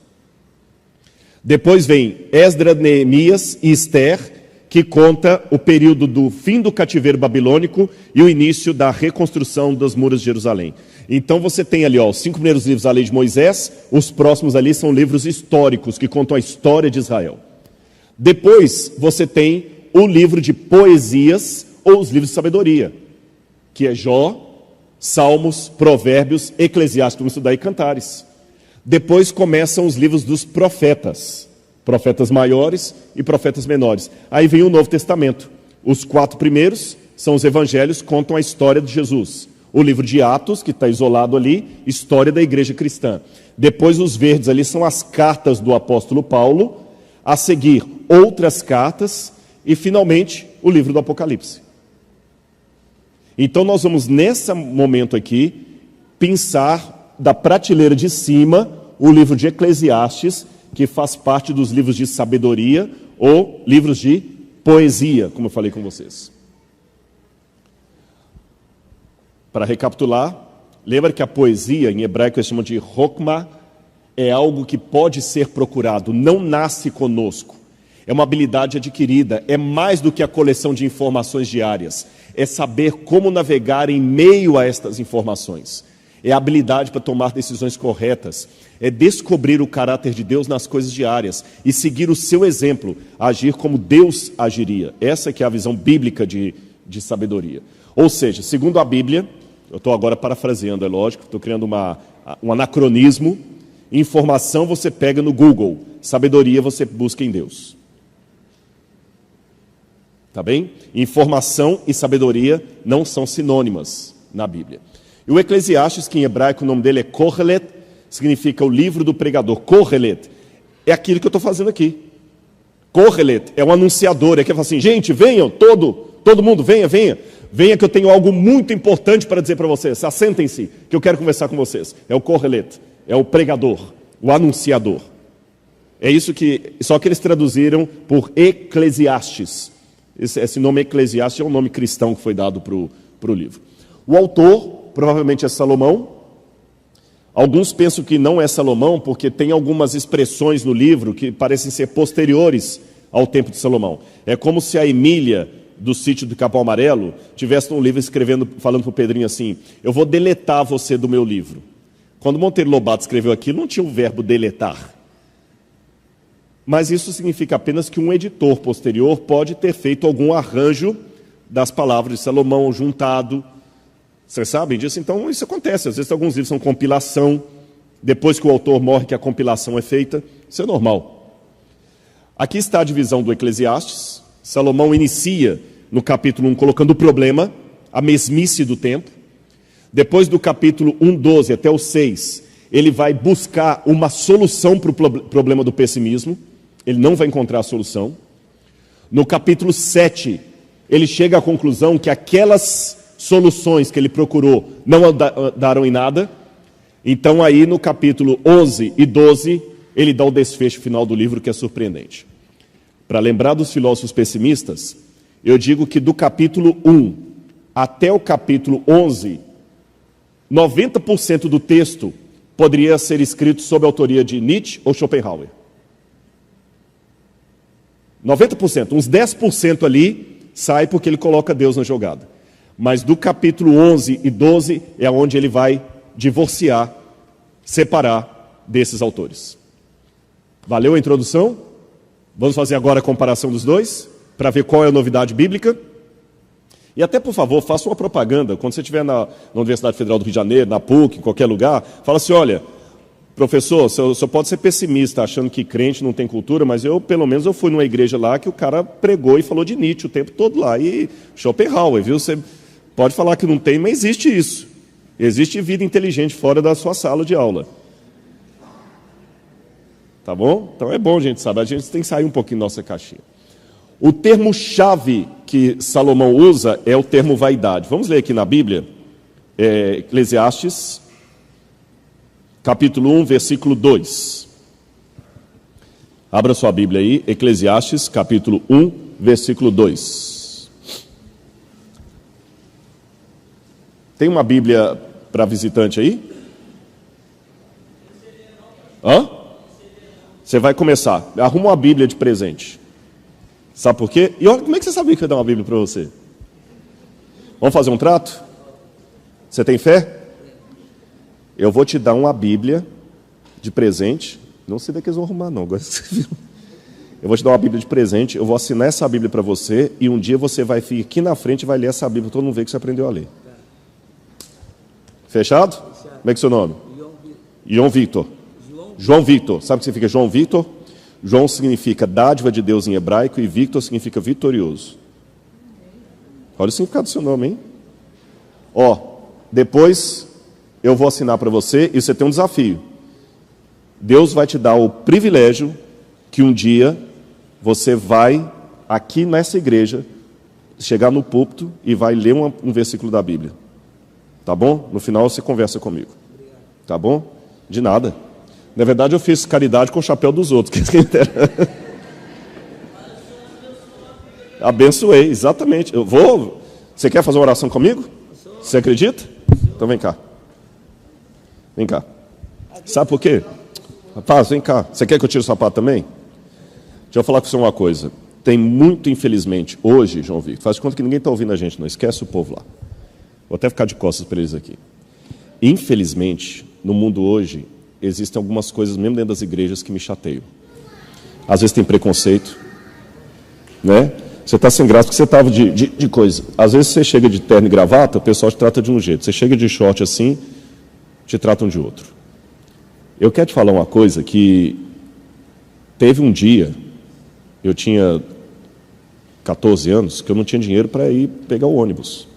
Depois vem Esdras, Neemias e Esther, que conta o período do fim do cativeiro babilônico e o início da reconstrução dos muros de Jerusalém. Então você tem ali os 5 primeiros livros da lei de Moisés, os próximos ali são livros históricos, que contam a história de Israel. Depois você tem o livro de poesias ou os livros de sabedoria, que é Jó, Salmos, Provérbios, Eclesiastes, vamos estudar, e Cantares. Depois começam os livros dos profetas, profetas maiores e profetas menores. Aí vem o Novo Testamento. Os 4 primeiros são os evangelhos, contam a história de Jesus. O livro de Atos, que está isolado ali, história da igreja cristã. Depois os verdes ali são as cartas do apóstolo Paulo, a seguir outras cartas e finalmente o livro do Apocalipse. Então nós vamos nesse momento aqui pensar da prateleira de cima o livro de Eclesiastes, que faz parte dos livros de sabedoria ou livros de poesia, como eu falei com vocês. Para recapitular, lembra que a poesia, em hebraico eles chamam de Hokmah, é algo que pode ser procurado, não nasce conosco. É uma habilidade adquirida, é mais do que a coleção de informações diárias. É saber como navegar em meio a estas informações. É a habilidade para tomar decisões corretas. É descobrir o caráter de Deus nas coisas diárias e seguir o seu exemplo, agir como Deus agiria. Essa que é a visão bíblica de sabedoria. Ou seja, segundo a Bíblia, eu estou agora parafraseando, é lógico, estou criando um anacronismo. Informação você pega no Google, sabedoria você busca em Deus. Tá bem? Informação e sabedoria não são sinônimas na Bíblia. E o Eclesiastes, que em hebraico o nome dele é Kohelet, significa o livro do pregador. Kohelet é aquilo que eu estou fazendo aqui. Kohelet é um anunciador, é que fala assim, gente, venham, todo mundo, venha. Venha que eu tenho algo muito importante para dizer para vocês. Assentem-se, que eu quero conversar com vocês. É o Kohelet, é o pregador, o anunciador. É isso só que eles traduziram por Eclesiastes. Esse nome Eclesiastes é um nome cristão que foi dado para o livro. O autor, provavelmente é Salomão. Alguns pensam que não é Salomão, porque tem algumas expressões no livro que parecem ser posteriores ao tempo de Salomão. É como se a Emília, do sítio do Capão Amarelo, tivesse um livro falando para o Pedrinho assim, eu vou deletar você do meu livro. Quando Monteiro Lobato escreveu aquilo, não tinha o verbo deletar. Mas isso significa apenas que um editor posterior pode ter feito algum arranjo das palavras de Salomão, juntado. Vocês sabem disso? Então isso acontece. Às vezes alguns livros são compilação. Depois que o autor morre, que a compilação é feita. Isso é normal. Aqui está a divisão do Eclesiastes. Salomão inicia no capítulo 1 colocando o problema, a mesmice do tempo. Depois do capítulo 1:12 até o 6, ele vai buscar uma solução para o problema do pessimismo. Ele não vai encontrar a solução. No capítulo 7, ele chega à conclusão que aquelas soluções que ele procurou não daram em nada. Então aí no capítulo 11 e 12, ele dá o desfecho final do livro, que é surpreendente. Para lembrar dos filósofos pessimistas, eu digo que do capítulo 1 até o capítulo 11, 90% do texto poderia ser escrito sob a autoria de Nietzsche ou Schopenhauer. 90%, uns 10% ali sai porque ele coloca Deus na jogada. Mas do capítulo 11 e 12 é onde ele vai divorciar, separar desses autores. Valeu a introdução? Vamos fazer agora a comparação dos dois, para ver qual é a novidade bíblica. E até, por favor, faça uma propaganda. Quando você estiver na Universidade Federal do Rio de Janeiro, na PUC, em qualquer lugar, fala assim, olha, professor, o senhor pode ser pessimista, achando que crente não tem cultura, mas pelo menos eu fui numa igreja lá que o cara pregou e falou de Nietzsche o tempo todo lá. E Schopenhauer, viu? Você pode falar que não tem, mas existe isso. Existe vida inteligente fora da sua sala de aula. Tá bom? Então é bom a gente saber, a gente tem que sair um pouquinho da nossa caixinha. O termo-chave que Salomão usa é o termo vaidade. Vamos ler aqui na Bíblia, Eclesiastes, capítulo 1, versículo 2. Abra sua Bíblia aí, Eclesiastes, capítulo 1, versículo 2. Tem uma Bíblia para visitante aí? Hã? Você vai começar. Arruma uma Bíblia de presente. Sabe por quê? E olha, como é que você sabia que eu ia dar uma Bíblia para você? Vamos fazer um trato? Você tem fé? Eu vou te dar uma Bíblia de presente. Não sei daqui eles vão arrumar, não. Agora você viu. Eu vou te dar uma Bíblia de presente. Eu vou assinar essa Bíblia para você. E um dia você vai vir aqui na frente e vai ler essa Bíblia. Todo mundo vê que você aprendeu a ler. Fechado? Como é que é o seu nome? João Victor. João Victor. Sabe o que significa João Victor? João significa dádiva de Deus em hebraico e Victor significa vitorioso. Olha o significado do seu nome, hein? Ó, depois eu vou assinar para você e você tem um desafio. Deus vai te dar o privilégio que um dia você vai, aqui nessa igreja, chegar no púlpito e vai ler um versículo da Bíblia. Tá bom? No final você conversa comigo. Tá bom? De nada. Na verdade, eu fiz caridade com o chapéu dos outros. Abençoei, exatamente. Eu vou. Você quer fazer uma oração comigo? Você acredita? Então vem cá. Vem cá. Sabe por quê? Rapaz, vem cá. Você quer que eu tire o sapato também? Deixa eu falar com você uma coisa. Tem muito, infelizmente, hoje, João Victor, faz de conta que ninguém está ouvindo a gente, não esquece o povo lá. Vou até ficar de costas para eles aqui. Infelizmente, no mundo hoje, existem algumas coisas, mesmo dentro das igrejas, que me chateiam. Às vezes tem preconceito, né? Você está sem graça porque você estava de coisa. Às vezes você chega de terno e gravata, o pessoal te trata de um jeito. Você chega de short assim, te tratam de outro. Eu quero te falar uma coisa que teve um dia, eu tinha 14 anos, que eu não tinha dinheiro para ir pegar o ônibus.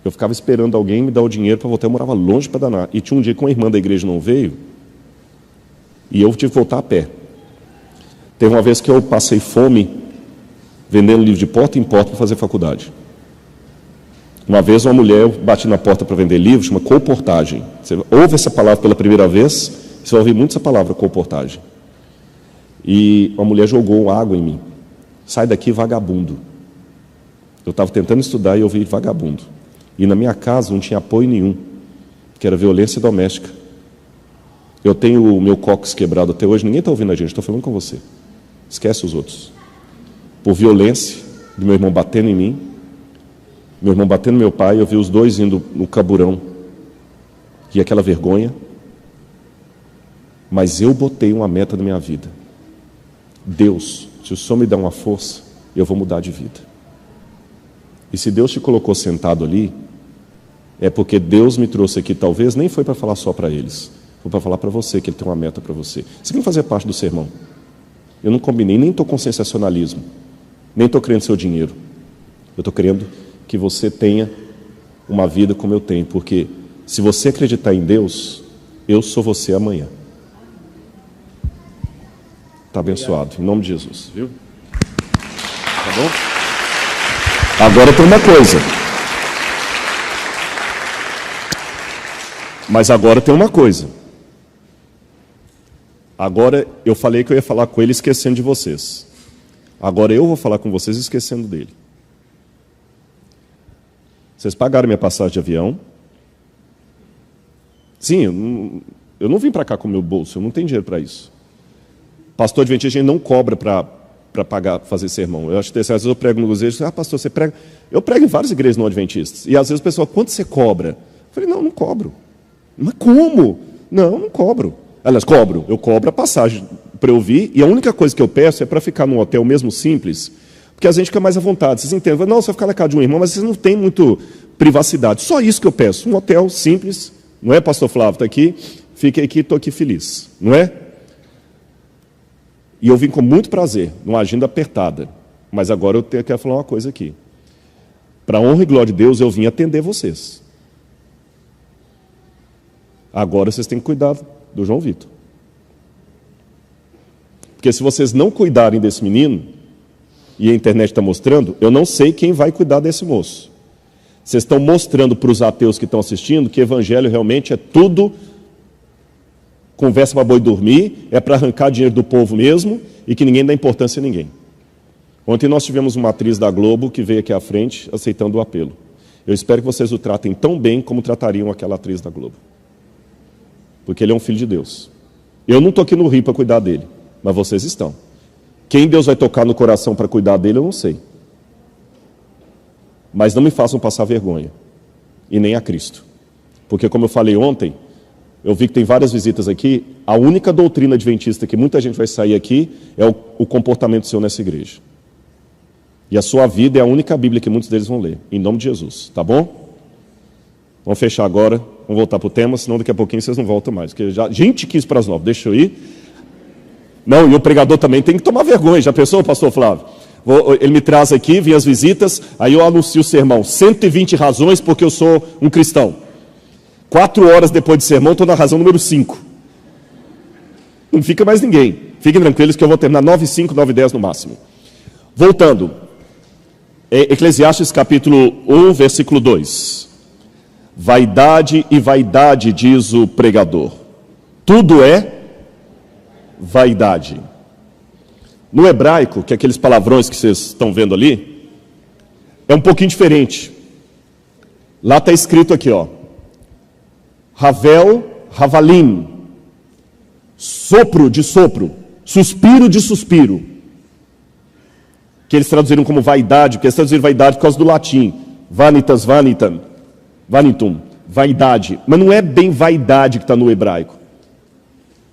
Eu ficava esperando alguém me dar o dinheiro para voltar. Eu morava longe para danar. E tinha um dia que uma irmã da igreja não veio e eu tive que voltar a pé. Teve uma vez que eu passei fome vendendo livro de porta em porta para fazer faculdade. Uma vez uma mulher, eu bati na porta para vender livro, chama colportagem. Você ouve essa palavra pela primeira vez, você vai ouvir muito essa palavra, colportagem. E uma mulher jogou água em mim. Sai daqui, vagabundo. Eu estava tentando estudar e eu ouvi vagabundo. E na minha casa não tinha apoio nenhum, que era violência doméstica. Eu tenho o meu cóccix quebrado até hoje, ninguém está ouvindo a gente, estou falando com você. Esquece os outros. Por violência, do meu irmão batendo em mim, meu irmão batendo no meu pai, eu vi os dois indo no caburão. E aquela vergonha. Mas eu botei uma meta na minha vida. Deus, se o Senhor me dá uma força, eu vou mudar de vida. E se Deus te colocou sentado ali, é porque Deus me trouxe aqui, talvez nem foi para falar só para eles, foi para falar para você que Ele tem uma meta para você. Isso aqui não fazia parte do sermão. Eu não combinei, nem estou com sensacionalismo. Nem estou querendo seu dinheiro. Eu estou querendo que você tenha uma vida como eu tenho. Porque se você acreditar em Deus, eu sou você amanhã. Está abençoado, em nome de Jesus, viu? Tá bom? Agora tem uma coisa. Mas agora tem uma coisa. Agora eu falei que eu ia falar com ele esquecendo de vocês. Agora eu vou falar com vocês esquecendo dele. Vocês pagaram minha passagem de avião? Sim, eu não vim para cá com o meu bolso, eu não tenho dinheiro para isso. Pastor adventista, a gente não cobra para pagar, fazer sermão. Eu acho que às vezes eu prego no igreja, pastor, você prega? Eu prego em várias igrejas não adventistas. E às vezes o pessoal, quanto você cobra? Eu falei, não cobro. Mas como? Não cobro. Aliás, cobro. Eu cobro a passagem para eu vir, e a única coisa que eu peço é para ficar num hotel mesmo simples, porque a gente fica mais à vontade. Vocês entendem? Não, você vai ficar na casa de um irmão, mas vocês não têm muito privacidade. Só isso que eu peço. Um hotel simples, não é, pastor Flávio? Está aqui, fiquei aqui, estou aqui feliz. Não é? E eu vim com muito prazer, numa agenda apertada. Mas agora eu quero falar uma coisa aqui. Para a honra e glória de Deus, eu vim atender vocês. Agora vocês têm que cuidar do João Vitor. Porque se vocês não cuidarem desse menino, e a internet está mostrando, eu não sei quem vai cuidar desse moço. Vocês estão mostrando para os ateus que estão assistindo que evangelho realmente é tudo conversa para boi dormir, é para arrancar dinheiro do povo mesmo, e que ninguém dá importância a ninguém. Ontem nós tivemos uma atriz da Globo que veio aqui à frente aceitando o apelo. Eu espero que vocês o tratem tão bem como tratariam aquela atriz da Globo. Porque ele é um filho de Deus. Eu não estou aqui no Rio para cuidar dele, mas vocês estão. Quem Deus vai tocar no coração para cuidar dele, eu não sei. Mas não me façam passar vergonha. E nem a Cristo. Porque, como eu falei ontem, eu vi que tem várias visitas aqui, a única doutrina adventista que muita gente vai sair aqui é o comportamento seu nessa igreja. E a sua vida é a única Bíblia que muitos deles vão ler. Em nome de Jesus. Tá bom? Vamos fechar agora. Vamos voltar para o tema, senão daqui a pouquinho vocês não voltam mais. Porque já, gente, 15 para as 9. Deixa eu ir. Não, e o pregador também tem que tomar vergonha. Já pensou, pastor Flávio? Ele me traz aqui, vem as visitas, aí eu anuncio o sermão. 120 razões porque eu sou um cristão. 4 horas depois de sermão, estou na razão número 5. Não fica mais ninguém. Fiquem tranquilos que eu vou terminar 9:05, 9:10 no máximo. Voltando. Eclesiastes capítulo 1, versículo 2. Vaidade e vaidade, diz o pregador. Tudo é vaidade. No hebraico, que é aqueles palavrões que vocês estão vendo ali, é um pouquinho diferente. Lá está escrito aqui, ó. Havel, Havalim. Sopro de sopro. Suspiro de suspiro. Que eles traduziram como vaidade, porque eles traduziram vaidade por causa do latim. Vanitas, vanitam. Vanitum, vaidade. Mas não é bem vaidade que está no hebraico.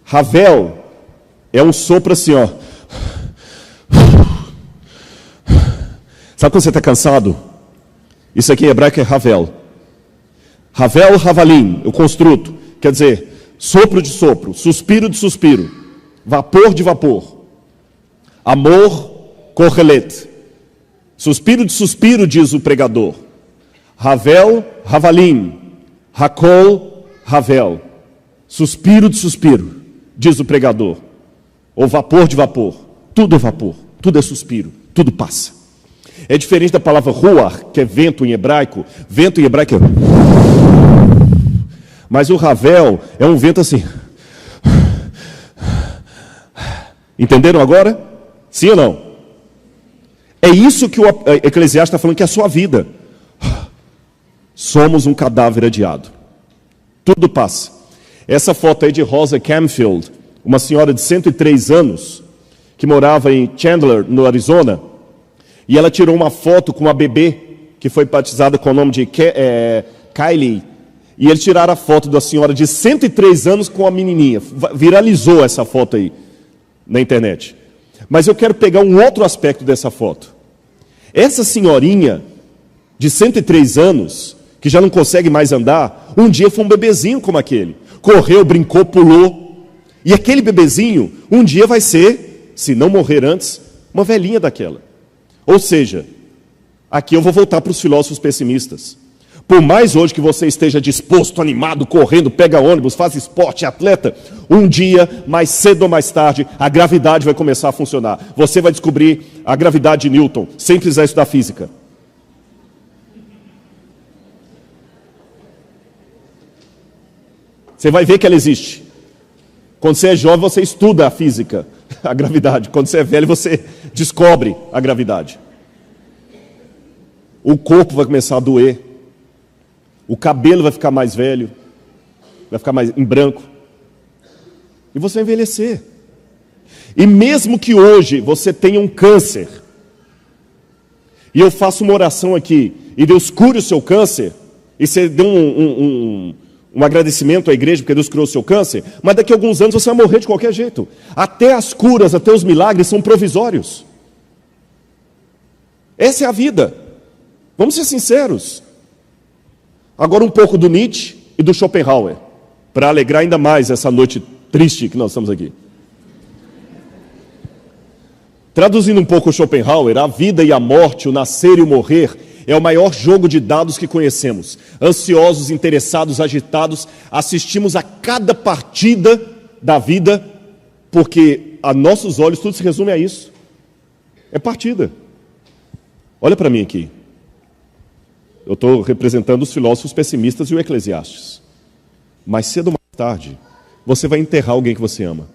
Havel é um sopro assim, ó. Sabe quando você está cansado? Isso aqui em hebraico é Havel. Havel, Havalim, o construto. Quer dizer, sopro de sopro, suspiro de suspiro, vapor de vapor. Amor, kohelet. Suspiro de suspiro, diz o pregador. Havel, Havalim, Hakol, Havel. Suspiro de suspiro, diz o pregador. Ou vapor de vapor. Tudo é vapor, tudo é suspiro, tudo passa. É diferente da palavra ruach, que é vento em hebraico. Vento em hebraico é... Mas o Havel é um vento assim. Entenderam agora? Sim ou não? É isso que o Eclesiastes está falando que é a sua vida. Somos um cadáver adiado. Tudo passa. Essa foto aí de Rosa Camfield, uma senhora de 103 anos, que morava em Chandler, no Arizona, e ela tirou uma foto com uma bebê, que foi batizada com o nome de Kylie, e eles tiraram a foto da senhora de 103 anos com a menininha. Viralizou essa foto aí na internet. Mas eu quero pegar um outro aspecto dessa foto. Essa senhorinha de 103 anos, que já não consegue mais andar, um dia foi um bebezinho como aquele. Correu, brincou, pulou. E aquele bebezinho, um dia vai ser, se não morrer antes, uma velhinha daquela. Ou seja, aqui eu vou voltar para os filósofos pessimistas. Por mais hoje que você esteja disposto, animado, correndo, pega ônibus, faz esporte, atleta, um dia, mais cedo ou mais tarde, a gravidade vai começar a funcionar. Você vai descobrir a gravidade de Newton, sem precisar estudar física. Você vai ver que ela existe. Quando você é jovem, você estuda a física, a gravidade. Quando você é velho, você descobre a gravidade. O corpo vai começar a doer. O cabelo vai ficar mais velho. Vai ficar mais em branco. E você vai envelhecer. E mesmo que hoje você tenha um câncer, e eu faço uma oração aqui, e Deus cure o seu câncer, e você dê um agradecimento à igreja porque Deus curou o seu câncer, mas daqui a alguns anos você vai morrer de qualquer jeito. Até as curas, até os milagres são provisórios. Essa é a vida. Vamos ser sinceros. Agora um pouco do Nietzsche e do Schopenhauer, para alegrar ainda mais essa noite triste que nós estamos aqui. Traduzindo um pouco o Schopenhauer, a vida e a morte, o nascer e o morrer, é o maior jogo de dados que conhecemos. Ansiosos, interessados, agitados, assistimos a cada partida da vida, porque a nossos olhos tudo se resume a isso. É partida. Olha para mim aqui. Eu estou representando os filósofos pessimistas e o Eclesiastes. Mais cedo ou mais tarde, você vai enterrar alguém que você ama.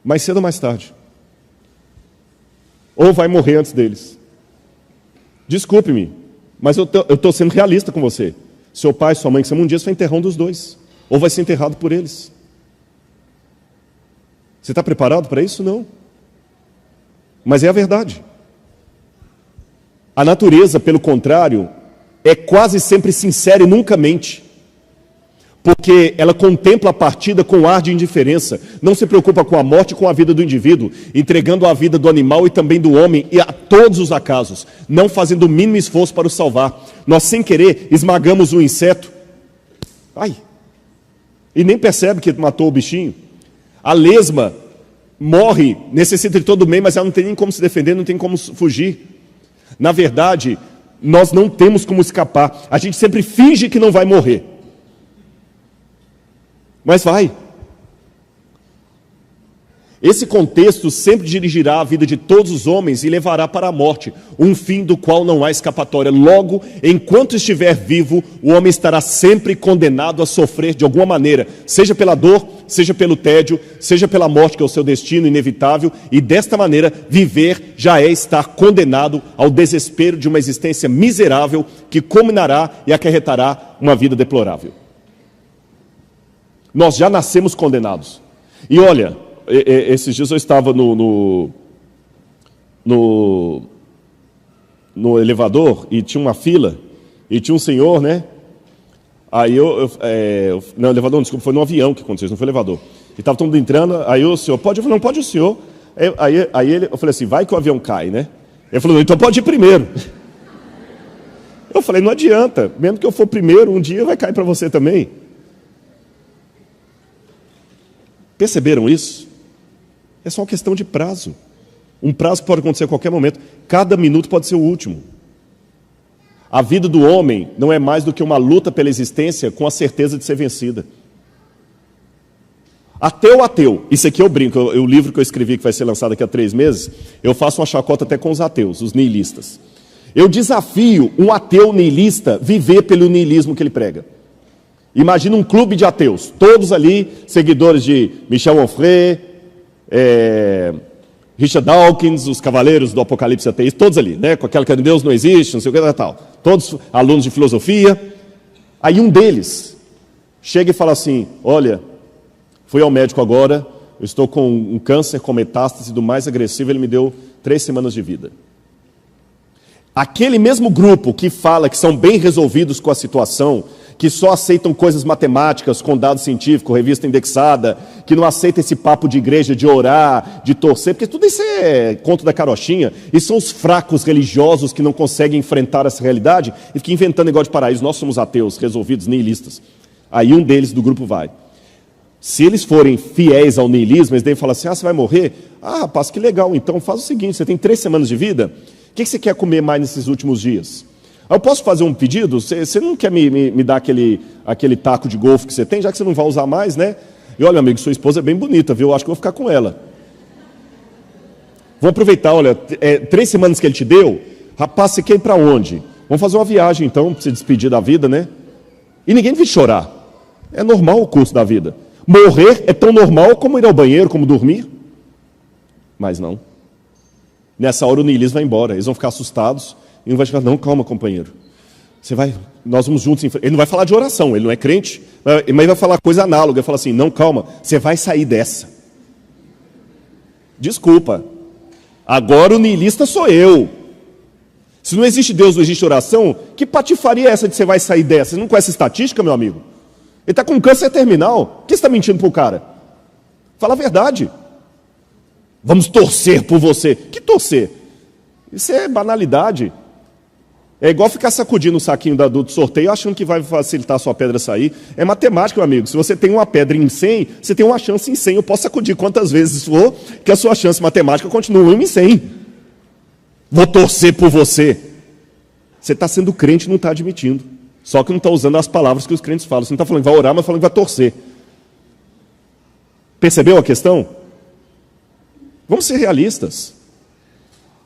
Mais cedo ou mais tarde. Ou vai morrer antes deles. Desculpe-me, mas eu estou sendo realista com você. Seu pai, sua mãe, que são um dia, você vai enterrar um dos dois. Ou vai ser enterrado por eles. Você está preparado para isso? Não. Mas é a verdade. A natureza, pelo contrário, é quase sempre sincera e nunca mente. Porque ela contempla a partida com ar de indiferença, não se preocupa com a morte e com a vida do indivíduo, entregando a vida do animal e também do homem e a todos os acasos, não fazendo o mínimo esforço para o salvar. Nós, sem querer, esmagamos um inseto, e nem percebe que matou o bichinho. A lesma morre, necessita de todo o meio, mas ela não tem nem como se defender, não tem como fugir. Na verdade, nós não temos como escapar, a gente sempre finge que não vai morrer. Mas vai. Esse contexto sempre dirigirá a vida de todos os homens e levará para a morte, um fim do qual não há escapatória. Logo, enquanto estiver vivo, o homem estará sempre condenado a sofrer de alguma maneira, seja pela dor, seja pelo tédio, seja pela morte, que é o seu destino inevitável, e desta maneira, viver já é estar condenado ao desespero de uma existência miserável que culminará e acarretará uma vida deplorável. Nós já nascemos condenados. E olha, esses dias eu estava no elevador e tinha uma fila, e tinha um senhor, né? Aí não, elevador, desculpa, foi no avião que aconteceu, não foi elevador. E estava todo mundo entrando, aí o senhor, pode? Eu falei, não, pode o senhor. Eu falei assim, vai que o avião cai, né? Ele falou, então pode ir primeiro. Eu falei, não adianta, mesmo que eu for primeiro, um dia vai cair para você também. Perceberam isso? É só uma questão de prazo. Um prazo que pode acontecer a qualquer momento. Cada minuto pode ser o último. A vida do homem não é mais do que uma luta pela existência com a certeza de ser vencida. Até o ateu, isso aqui eu brinco, o livro que eu escrevi, que vai ser lançado daqui a 3 meses, eu faço uma chacota até com os ateus, os niilistas. Eu desafio um ateu niilista viver pelo niilismo que ele prega. Imagina um clube de ateus, todos ali, seguidores de Michel Onfray, Richard Dawkins, os cavaleiros do Apocalipse ateísta, todos ali, né? Com aquela que Deus não existe, não sei o que tal. Todos alunos de filosofia. Aí um deles chega e fala assim, olha, fui ao médico agora, eu estou com um câncer com metástase do mais agressivo, ele me deu 3 semanas de vida. Aquele mesmo grupo que fala que são bem resolvidos com a situação, que só aceitam coisas matemáticas com dado científico, revista indexada, que não aceita esse papo de igreja, de orar, de torcer, porque tudo isso é conto da carochinha, e são os fracos religiosos que não conseguem enfrentar essa realidade e ficam inventando negócio de paraíso. Nós somos ateus, resolvidos, niilistas. Aí um deles do grupo vai. Se eles forem fiéis ao niilismo, eles devem falar assim, você vai morrer? Ah, rapaz, que legal, então faz o seguinte, você tem 3 semanas de vida, o que você quer comer mais nesses últimos dias? Eu posso fazer um pedido? Você não quer me dar aquele taco de golfe que você tem, já que você não vai usar mais, né? E olha, amigo, sua esposa é bem bonita, viu? Eu acho que eu vou ficar com ela. Vou aproveitar, olha, 3 semanas que ele te deu, rapaz, você quer ir para onde? Vamos fazer uma viagem então, para se despedir da vida, né? E ninguém devia chorar. É normal o curso da vida. Morrer é tão normal como ir ao banheiro, como dormir. Mas não. Nessa hora o niilismo vai embora, eles vão ficar assustados. E um vai chegar, não, calma, companheiro. Nós vamos juntos. Ele não vai falar de oração, ele não é crente, mas vai falar coisa análoga. Ele fala assim, não, calma, você vai sair dessa. Desculpa. Agora o niilista sou eu. Se não existe Deus, não existe oração, que patifaria é essa de você vai sair dessa? Você não conhece estatística, meu amigo? Ele está com câncer terminal. Por que você está mentindo para o cara? Fala a verdade. Vamos torcer por você. Que torcer? Isso é banalidade. É igual ficar sacudindo o saquinho do sorteio achando que vai facilitar a sua pedra sair. É matemática, meu amigo. Se você tem uma pedra em 100, você tem uma chance em 100. Eu posso sacudir quantas vezes for, que a sua chance matemática continua 1 em 100. Vou torcer por você. Você está sendo crente e não está admitindo. Só que não está usando as palavras que os crentes falam. Você não está falando que vai orar, mas falando que vai torcer. Percebeu a questão? Vamos ser realistas.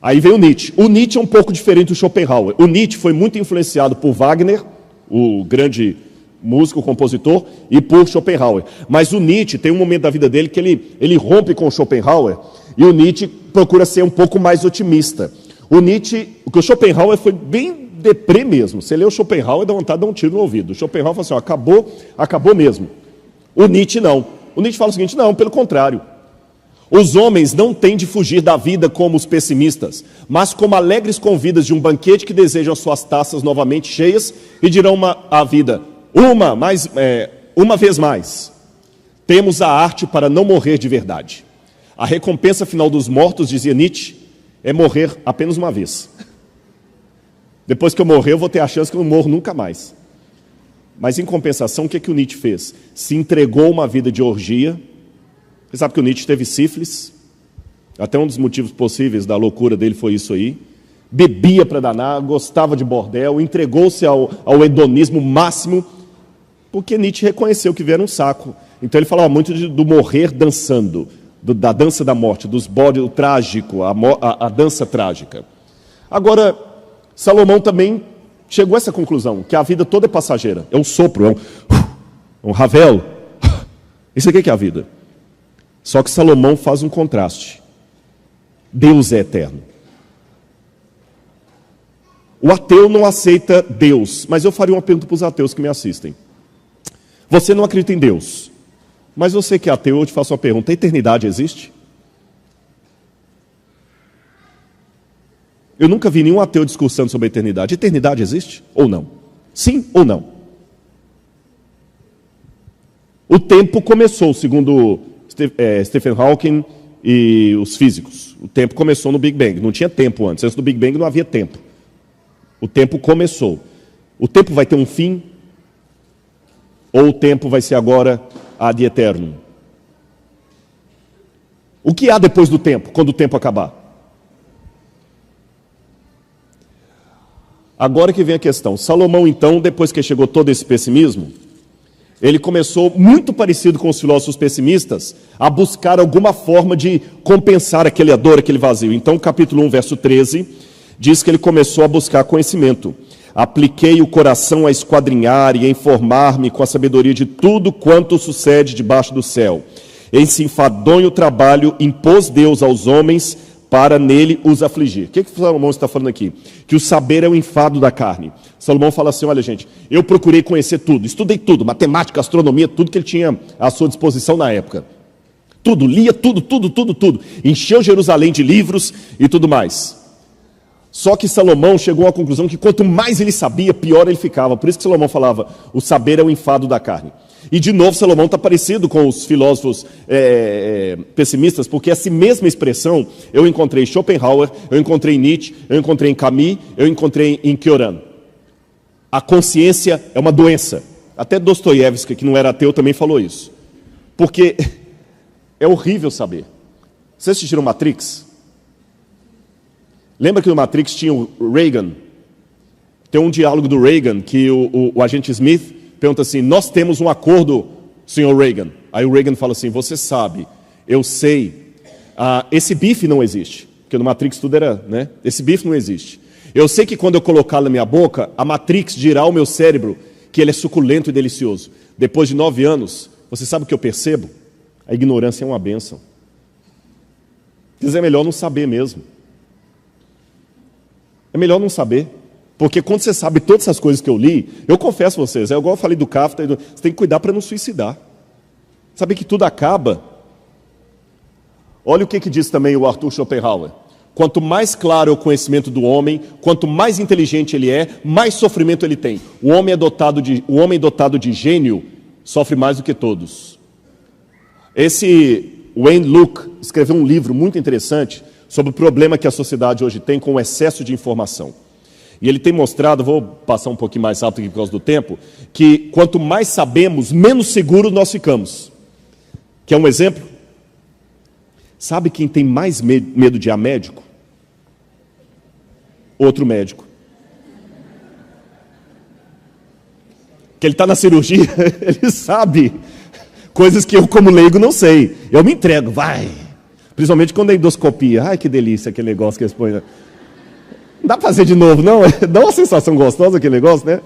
Aí vem o Nietzsche. O Nietzsche é um pouco diferente do Schopenhauer. O Nietzsche foi muito influenciado por Wagner, o grande músico, compositor, e por Schopenhauer. Mas o Nietzsche tem um momento da vida dele que ele rompe com o Schopenhauer, e o Nietzsche procura ser um pouco mais otimista. O Schopenhauer foi bem deprê mesmo. Você lê o Schopenhauer, dá vontade de dar um tiro no ouvido. O Schopenhauer fala assim, acabou mesmo. O Nietzsche não. O Nietzsche fala o seguinte, não, pelo contrário. Os homens não têm de fugir da vida como os pessimistas, mas como alegres convidas de um banquete que desejam as suas taças novamente cheias e dirão à vida, uma vez mais, temos a arte para não morrer de verdade. A recompensa final dos mortos, dizia Nietzsche, é morrer apenas uma vez. Depois que eu morrer, eu vou ter a chance que eu não morro nunca mais. Mas em compensação, o que o Nietzsche fez? Se entregou a uma vida de orgia. Você sabe que o Nietzsche teve sífilis? Até um dos motivos possíveis da loucura dele foi isso aí. Bebia para danar, gostava de bordel, entregou-se ao hedonismo máximo, porque Nietzsche reconheceu que era um saco. Então ele falava muito do morrer dançando, da dança da morte, dos bodes, o trágico, a dança trágica. Agora, Salomão também chegou a essa conclusão, que a vida toda é passageira. É um sopro, é um Ravel. Isso aqui que é a vida. Só que Salomão faz um contraste. Deus é eterno. O ateu não aceita Deus, mas eu faria uma pergunta para os ateus que me assistem. Você não acredita em Deus, mas você que é ateu, eu te faço uma pergunta. A eternidade existe? Eu nunca vi nenhum ateu discursando sobre a eternidade. Eternidade existe ou não? Sim ou não? O tempo começou, segundo Stephen Hawking e os físicos. O tempo começou no Big Bang. Não tinha tempo antes. Antes do Big Bang não havia tempo. O tempo começou. O tempo vai ter um fim? Ou o tempo vai ser agora ad eternum? O que há depois do tempo, quando o tempo acabar? Agora que vem a questão. Salomão, então, depois que chegou todo esse pessimismo, ele começou, muito parecido com os filósofos pessimistas, a buscar alguma forma de compensar aquela dor, aquele vazio. Então, capítulo 1, verso 13, diz que ele começou a buscar conhecimento. Apliquei o coração a esquadrinhar e a informar-me com a sabedoria de tudo quanto sucede debaixo do céu. Esse enfadonho trabalho impôs Deus aos homens para nele os afligir. O que Salomão está falando aqui? Que o saber é o enfado da carne. Salomão fala assim, olha gente, eu procurei conhecer tudo, estudei tudo, matemática, astronomia, tudo que ele tinha à sua disposição na época. Tudo, lia tudo. Encheu Jerusalém de livros e tudo mais. Só que Salomão chegou à conclusão que quanto mais ele sabia, pior ele ficava. Por isso que Salomão falava, o saber é o enfado da carne. E de novo Salomão está parecido com os filósofos pessimistas, porque essa mesma expressão eu encontrei em Schopenhauer, eu encontrei em Nietzsche, eu encontrei em Camus, eu encontrei em Kioran. A consciência é uma doença. Até Dostoiévski, que não era ateu, também falou isso. Porque é horrível saber. Vocês assistiram Matrix? Lembra que no Matrix tinha o Reagan? Tem um diálogo do Reagan que o agente Smith pergunta assim: nós temos um acordo, senhor Reagan. Aí o Reagan fala assim: você sabe, eu sei, esse bife não existe. Porque no Matrix tudo era, né? Esse bife não existe. Eu sei que quando eu colocá-lo na minha boca, a Matrix dirá ao meu cérebro que ele é suculento e delicioso. Depois de 9 anos, você sabe o que eu percebo? A ignorância é uma bênção. Mas é melhor não saber mesmo. É melhor não saber. Porque quando você sabe todas essas coisas que eu li, eu confesso a vocês, é igual eu falei do Kafka, você tem que cuidar para não suicidar. Saber que tudo acaba. Olha o que diz também o Arthur Schopenhauer. Quanto mais claro é o conhecimento do homem, quanto mais inteligente ele é, mais sofrimento ele tem. O homem dotado de gênio sofre mais do que todos. Esse Wayne Luke escreveu um livro muito interessante sobre o problema que a sociedade hoje tem com o excesso de informação. E ele tem mostrado, vou passar um pouquinho mais rápido aqui por causa do tempo, que quanto mais sabemos, menos seguros nós ficamos. Quer um exemplo? Sabe quem tem mais medo de ir a médico? Outro médico. Que ele está na cirurgia, ele sabe coisas que eu, como leigo, não sei. Eu me entrego, vai. Principalmente quando é endoscopia. Ai, que delícia aquele negócio que eles põem. Não dá para fazer de novo, não? Dá uma sensação gostosa aquele negócio, né?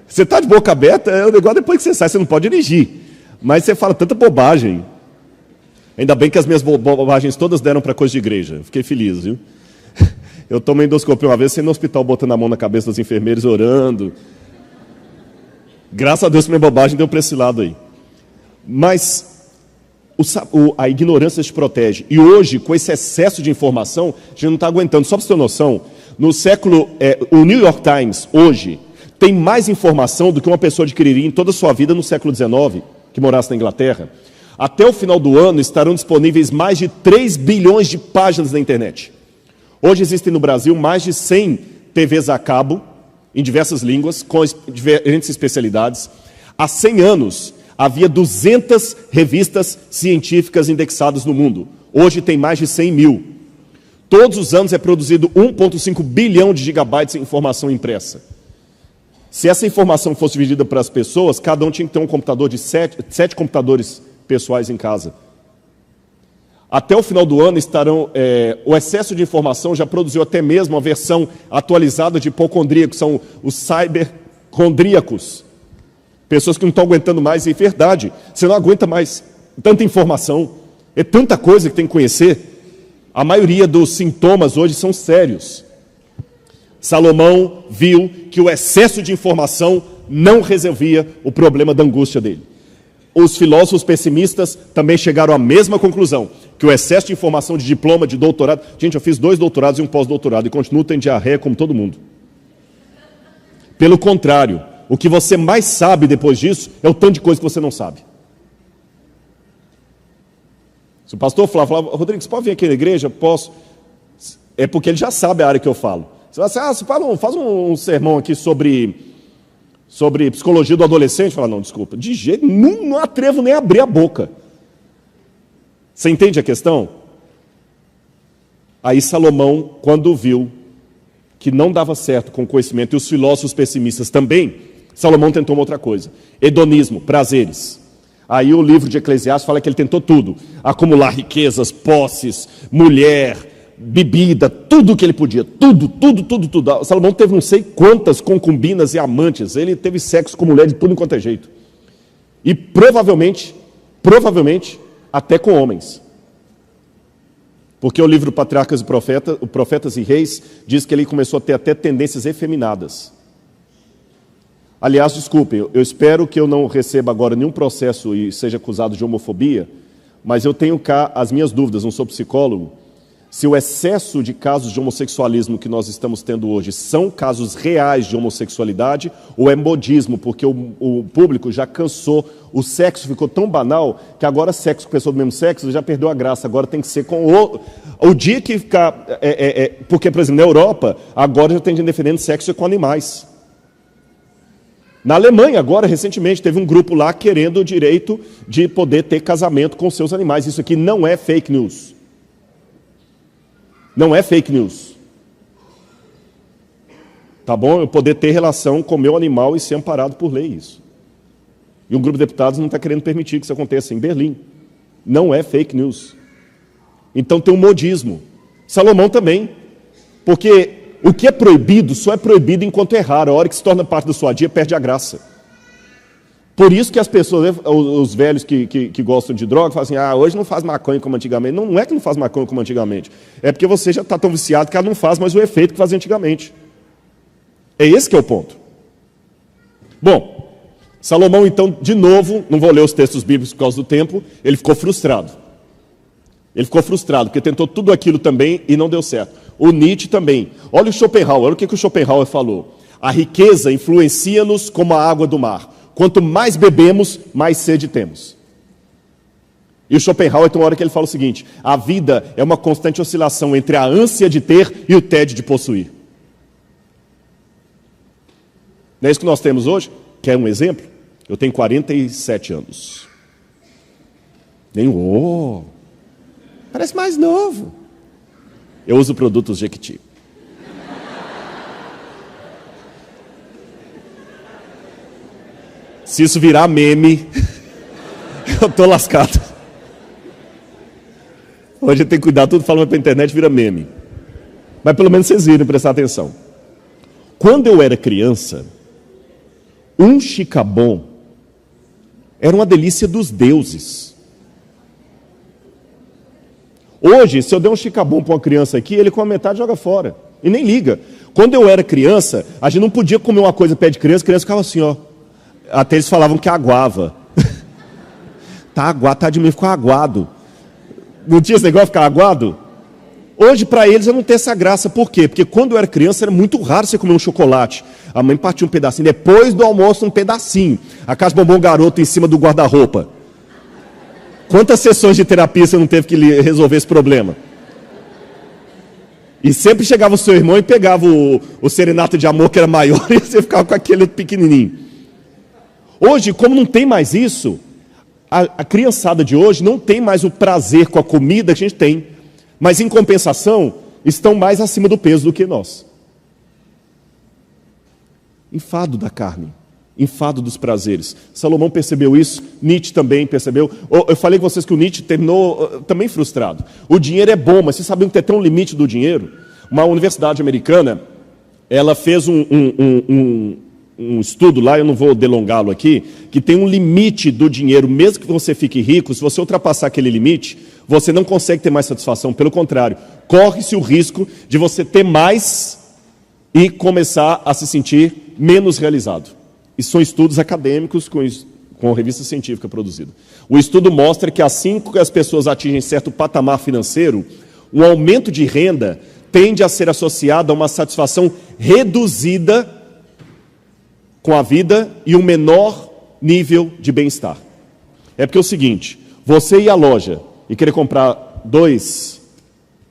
Você está de boca aberta, é um negócio depois que você sai, você não pode dirigir. Mas você fala tanta bobagem. Ainda bem que as minhas bobagens todas deram para coisa de igreja. Fiquei feliz, viu? Eu tomei endoscopia uma vez, sendo no hospital, botando a mão na cabeça dos enfermeiros, orando. Graças a Deus que minha bobagem deu para esse lado aí. Mas a ignorância te protege. E hoje, com esse excesso de informação, a gente não está aguentando. Só para você ter noção, no século... o New York Times, hoje, tem mais informação do que uma pessoa adquiriria em toda a sua vida no século XIX, que morasse na Inglaterra. Até o final do ano estarão disponíveis mais de 3 bilhões de páginas na internet. Hoje existem no Brasil mais de 100 TVs a cabo, em diversas línguas, com diferentes especialidades. Há 100 anos, havia 200 revistas científicas indexadas no mundo. Hoje tem mais de 100 mil. Todos os anos é produzido 1,5 bilhão de gigabytes de informação impressa. Se essa informação fosse dividida para as pessoas, cada um tinha que ter um computador de 7 computadores pessoais em casa. Até o final do ano estarão... o excesso de informação já produziu até mesmo a versão atualizada de hipocondríacos, são os cybercondríacos. Pessoas que não estão aguentando mais, e é verdade, você não aguenta mais tanta informação, é tanta coisa que tem que conhecer. A maioria dos sintomas hoje são sérios. Salomão viu que o excesso de informação não resolvia o problema da angústia dele. Os filósofos pessimistas também chegaram à mesma conclusão, que o excesso de informação, de diploma, de doutorado... Gente, eu fiz 2 doutorados e um pós-doutorado e continuo tendo diarreia como todo mundo. Pelo contrário, o que você mais sabe depois disso é o tanto de coisa que você não sabe. Se o pastor falava, Rodrigo, você pode vir aqui na igreja? Posso. É porque ele já sabe a área que eu falo. Você fala assim, faz um sermão aqui sobre psicologia do adolescente. Fala, não, desculpa, de jeito não atrevo nem a abrir a boca. Você entende a questão? Aí Salomão, quando viu que não dava certo com o conhecimento, e os filósofos pessimistas também, Salomão tentou uma outra coisa: hedonismo, prazeres. Aí o livro de Eclesiastes fala que ele tentou tudo: acumular riquezas, posses, mulher, bebida, tudo que ele podia, tudo. Salomão teve não sei quantas concubinas e amantes, ele teve sexo com mulher de tudo enquanto é jeito. E provavelmente, até com homens. Porque o livro Patriarcas e Profetas e Reis diz que ele começou a ter até tendências efeminadas. Aliás, desculpem, eu espero que eu não receba agora nenhum processo e seja acusado de homofobia, mas eu tenho cá as minhas dúvidas, não sou psicólogo, se o excesso de casos de homossexualismo que nós estamos tendo hoje são casos reais de homossexualidade ou é modismo, porque o público já cansou, o sexo ficou tão banal que agora sexo com pessoa do mesmo sexo já perdeu a graça, agora tem que ser com o dia que ficar... porque, por exemplo, na Europa, agora já tem gente defendendo sexo com animais. Na Alemanha, agora, recentemente, teve um grupo lá querendo o direito de poder ter casamento com seus animais. Isso aqui não é fake news. Não é fake news. Tá bom? Eu poder ter relação com o meu animal e ser amparado por lei, isso. E um grupo de deputados não está querendo permitir que isso aconteça em Berlim. Não é fake news. Então tem um modismo. Salomão também. Porque o que é proibido só é proibido enquanto é raro. A hora que se torna parte da sua dia, perde a graça. Por isso que as pessoas, os velhos que gostam de droga, falam assim, hoje não faz maconha como antigamente. Não, não é que não faz maconha como antigamente. É porque você já está tão viciado que ela não faz mais o efeito que fazia antigamente. É esse que é o ponto. Bom, Salomão, então, de novo, não vou ler os textos bíblicos por causa do tempo, ele ficou frustrado. Ele ficou frustrado, porque tentou tudo aquilo também e não deu certo. O Nietzsche também. Olha o Schopenhauer, olha o que o Schopenhauer falou. A riqueza influencia-nos como a água do mar. Quanto mais bebemos, mais sede temos. E o Schopenhauer tem uma hora que ele fala o seguinte, a vida é uma constante oscilação entre a ânsia de ter e o tédio de possuir. Não é isso que nós temos hoje? Quer um exemplo? Eu tenho 47 anos. Parece mais novo. Eu uso produtos Jequiti. Se isso virar meme, eu estou lascado. Hoje tem que cuidar, tudo falando para a internet vira meme. Mas pelo menos vocês viram, prestar atenção. Quando eu era criança, um chicabom era uma delícia dos deuses. Hoje, se eu der um chicabom para uma criança aqui, ele com a metade joga fora. E nem liga. Quando eu era criança, a gente não podia comer uma coisa perto de criança, a criança ficava assim, ó. Até eles falavam que aguava. Tá de mim, ficou aguado. Não tinha esse negócio de ficar aguado? Hoje, para eles, eu não tenho essa graça. Por quê? Porque quando eu era criança, era muito raro você comer um chocolate. A mãe partia um pedacinho. Depois do almoço, um pedacinho. A casa bombom garoto em cima do guarda-roupa. Quantas sessões de terapia você não teve que resolver esse problema? E sempre chegava o seu irmão e pegava o serenato de amor, que era maior, e você ficava com aquele pequenininho. Hoje, como não tem mais isso, a criançada de hoje não tem mais o prazer com a comida que a gente tem. Mas, em compensação, estão mais acima do peso do que nós. Enfado da carne. Enfado dos prazeres. Salomão percebeu isso, Nietzsche também percebeu. Eu falei com vocês que o Nietzsche terminou também frustrado. O dinheiro é bom, mas vocês sabem que tem um limite do dinheiro? Uma universidade americana, ela fez um estudo lá, eu não vou delongá-lo aqui, que tem um limite do dinheiro, mesmo que você fique rico, se você ultrapassar aquele limite, você não consegue ter mais satisfação, pelo contrário, corre-se o risco de você ter mais e começar a se sentir menos realizado. E são estudos acadêmicos com revista científica produzida. O estudo mostra que assim que as pessoas atingem certo patamar financeiro, um aumento de renda tende a ser associado a uma satisfação reduzida com a vida e um menor nível de bem-estar. É porque é o seguinte, você ir à loja e querer comprar dois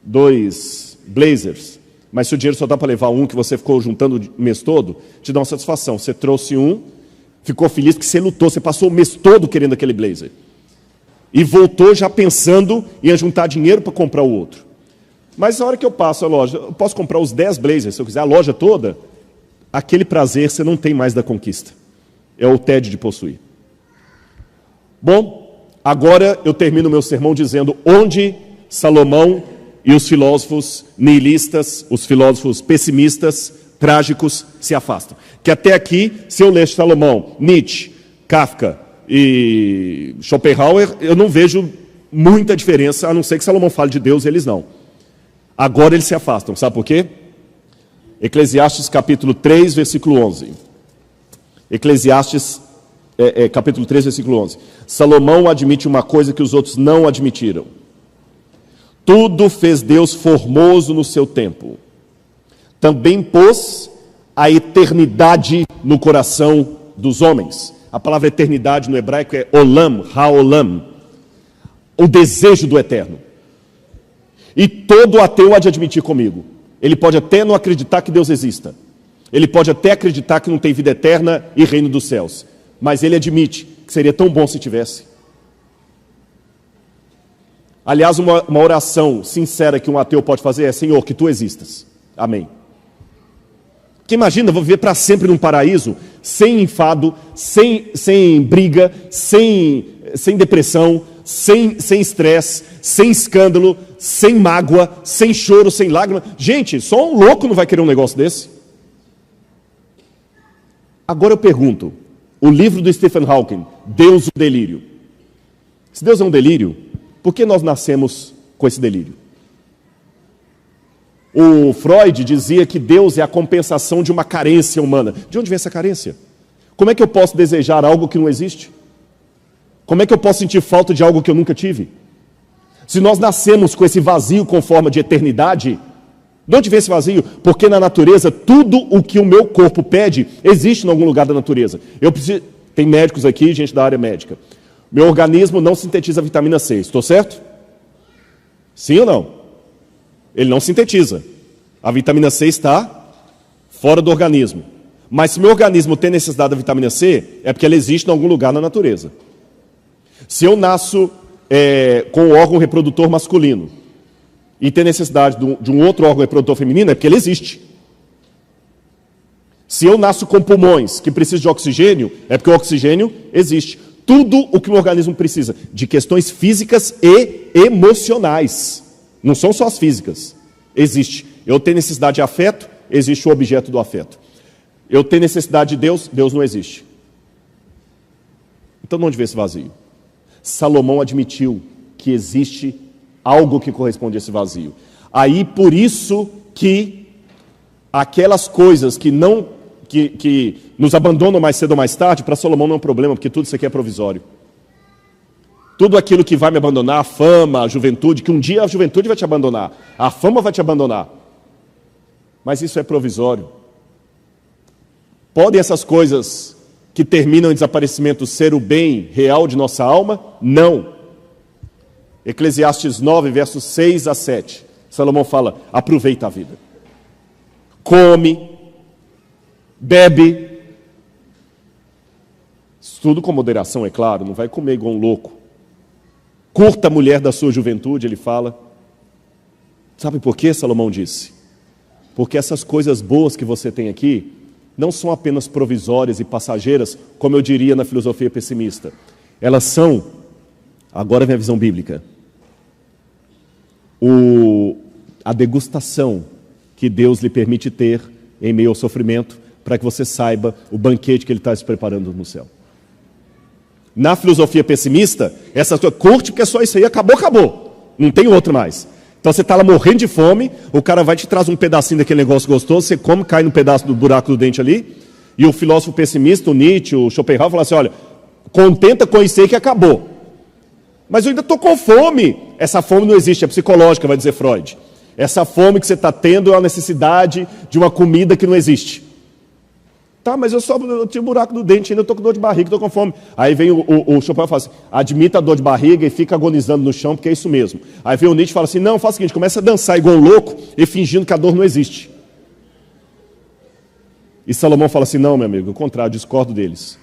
blazers, mas se o dinheiro só dá para levar um que você ficou juntando o mês todo, te dá uma satisfação. Você trouxe um, ficou feliz porque você lutou, você passou o mês todo querendo aquele blazer. E voltou já pensando em juntar dinheiro para comprar o outro. Mas na hora que eu passo a loja, eu posso comprar os 10 blazers, se eu quiser, a loja toda, aquele prazer você não tem mais da conquista. É o tédio de possuir. Bom, agora eu termino o meu sermão dizendo onde Salomão e os filósofos nihilistas, os filósofos pessimistas, trágicos, se afastam. Que até aqui, se eu ler Salomão, Nietzsche, Kafka e Schopenhauer, eu não vejo muita diferença, a não ser que Salomão fale de Deus, eles não. Agora eles se afastam, sabe por quê? Eclesiastes capítulo 3, versículo 11. Eclesiastes capítulo 3, versículo 11. Salomão admite uma coisa que os outros não admitiram. Tudo fez Deus formoso no seu tempo. Também pôs a eternidade no coração dos homens. A palavra eternidade no hebraico é olam, ha-olam. O desejo do eterno. E todo ateu há de admitir comigo. Ele pode até não acreditar que Deus exista. Ele pode até acreditar que não tem vida eterna e reino dos céus, mas ele admite que seria tão bom se tivesse. Aliás, uma oração sincera que um ateu pode fazer é: Senhor, que tu existas. Amém. Porque imagina, vou viver para sempre num paraíso, sem enfado, sem briga, sem depressão, sem estresse, sem escândalo, sem mágoa, sem choro, sem lágrima. Gente, só um louco não vai querer um negócio desse. Agora eu pergunto, o livro do Stephen Hawking, Deus, o delírio. Se Deus é um delírio, por que nós nascemos com esse delírio? O Freud dizia que Deus é a compensação de uma carência humana. De onde vem essa carência? Como é que eu posso desejar algo que não existe? Como é que eu posso sentir falta de algo que eu nunca tive? Se nós nascemos com esse vazio com forma de eternidade, de onde vem esse vazio? Porque na natureza, tudo o que o meu corpo pede, existe em algum lugar da natureza. Tem médicos aqui, gente da área médica. Meu organismo não sintetiza vitamina C, estou certo? Sim ou não? Ele não sintetiza. A vitamina C está fora do organismo. Mas se meu organismo tem necessidade da vitamina C, é porque ela existe em algum lugar na natureza. Se eu nasço com o órgão reprodutor masculino e tem necessidade de um outro órgão reprodutor feminino, é porque ele existe. Se eu nasço com pulmões que precisam de oxigênio, é porque o oxigênio existe. Tudo o que o organismo precisa, de questões físicas e emocionais. Não são só as físicas. Existe. Eu tenho necessidade de afeto, existe o objeto do afeto. Eu tenho necessidade de Deus, Deus não existe. Então, de onde vem esse vazio? Salomão admitiu que existe algo que corresponde a esse vazio. Aí, por isso que aquelas coisas que nos abandonam mais cedo ou mais tarde, para Salomão não é um problema, porque tudo isso aqui é provisório. Tudo aquilo que vai me abandonar, a fama, a juventude, que um dia a juventude vai te abandonar, a fama vai te abandonar. Mas isso é provisório. Podem essas coisas que terminam em desaparecimento ser o bem real de nossa alma? Não. Eclesiastes 9, versos 6 a 7. Salomão fala: aproveita a vida. Come, bebe. Tudo com moderação, é claro, não vai comer igual um louco. Curta a mulher da sua juventude, ele fala. Sabe por quê, Salomão disse? Porque essas coisas boas que você tem aqui não são apenas provisórias e passageiras, como eu diria na filosofia pessimista. Elas são, agora vem a visão bíblica, a degustação que Deus lhe permite ter em meio ao sofrimento, para que você saiba o banquete que Ele está se preparando no céu. Na filosofia pessimista, essa coisa, curte porque é só isso aí, acabou. Não tem outro mais. Então você está lá morrendo de fome, o cara vai te trazer um pedacinho daquele negócio gostoso, você come, cai no pedaço do buraco do dente ali, e o filósofo pessimista, o Nietzsche, o Schopenhauer, fala assim: olha, contenta com isso aí que acabou. Mas eu ainda estou com fome. Essa fome não existe, é psicológica, vai dizer Freud. Essa fome que você está tendo é a necessidade de uma comida que não existe. Tá, mas eu tinha um buraco no dente, ainda estou com dor de barriga, estou com fome. Aí vem o Schopenhauer e fala assim: admita a dor de barriga e fica agonizando no chão, porque é isso mesmo. Aí vem o Nietzsche e fala assim: não, faz o seguinte, começa a dançar igual um louco e fingindo que a dor não existe. E Salomão fala assim: não, meu amigo, o contrário, discordo deles.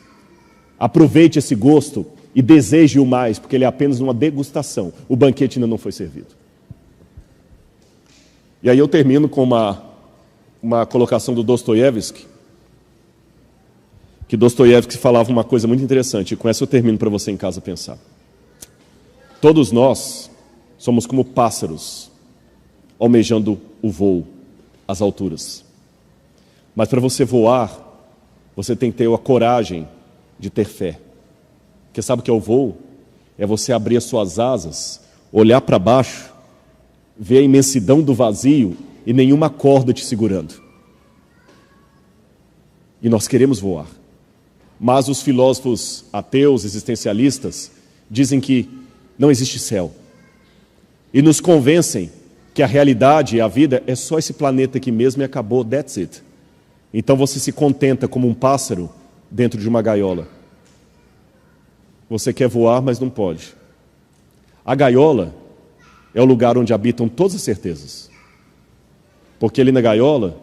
Aproveite esse gosto e deseje-o mais, porque ele é apenas uma degustação. O banquete ainda não foi servido. E aí eu termino com uma colocação do Dostoiévski, que Dostoiévski falava uma coisa muito interessante, e com essa eu termino para você em casa pensar. Todos nós somos como pássaros almejando o voo, as alturas. Mas para você voar, você tem que ter a coragem de ter fé. Porque sabe o que é o voo? É você abrir as suas asas, olhar para baixo, ver a imensidão do vazio e nenhuma corda te segurando. E nós queremos voar. Mas os filósofos ateus, existencialistas, dizem que não existe céu. E nos convencem que a realidade e a vida é só esse planeta aqui mesmo e acabou, that's it. Então você se contenta como um pássaro dentro de uma gaiola. Você quer voar, mas não pode. A gaiola é o lugar onde habitam todas as certezas. Porque ali na gaiola,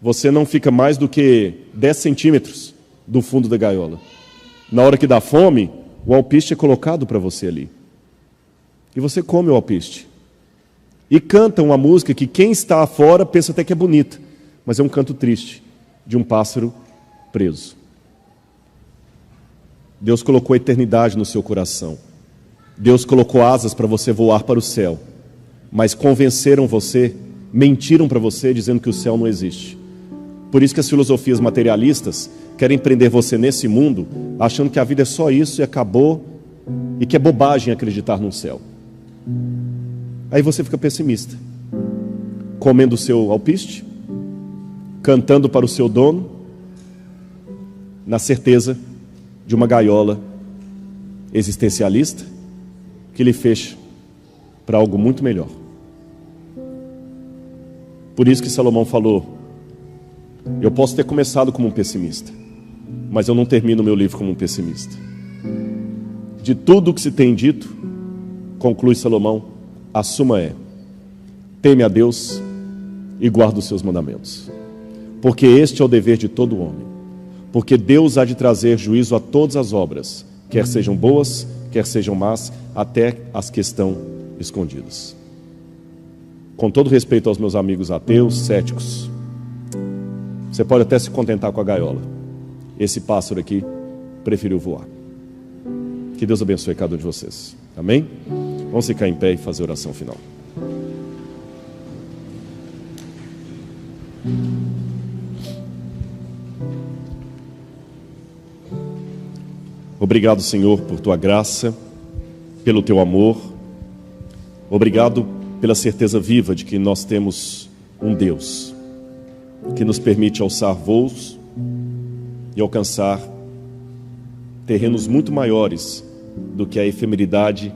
você não fica mais do que 10 centímetros do fundo da gaiola. Na hora que dá fome, o alpiste é colocado para você ali. E você come o alpiste. E canta uma música que quem está fora pensa até que é bonita, mas é um canto triste de um pássaro preso. Deus colocou a eternidade no seu coração. Deus colocou asas para você voar para o céu. Mas convenceram você, mentiram para você dizendo que o céu não existe. Por isso que as filosofias materialistas querem prender você nesse mundo, achando que a vida é só isso e acabou, e que é bobagem acreditar num céu. Aí você fica pessimista, comendo o seu alpiste, cantando para o seu dono, na certeza de uma gaiola existencialista que lhe fecha para algo muito melhor. Por isso que Salomão falou: eu posso ter começado como um pessimista, mas eu não termino meu livro como um pessimista. De tudo o que se tem dito, conclui Salomão, a suma é: teme a Deus e guarda os seus mandamentos, porque este é o dever de todo homem, porque Deus há de trazer juízo a todas as obras, quer sejam boas, quer sejam más, até as que estão escondidas. Com todo respeito aos meus amigos ateus, céticos, você pode até se contentar com a gaiola. Esse pássaro aqui preferiu voar. Que Deus abençoe cada um de vocês. Amém? Vamos ficar em pé e fazer a oração final. Obrigado, Senhor, por Tua graça, pelo Teu amor. Obrigado pela certeza viva de que nós temos um Deus que nos permite alçar voos e alcançar terrenos muito maiores do que a efemeridade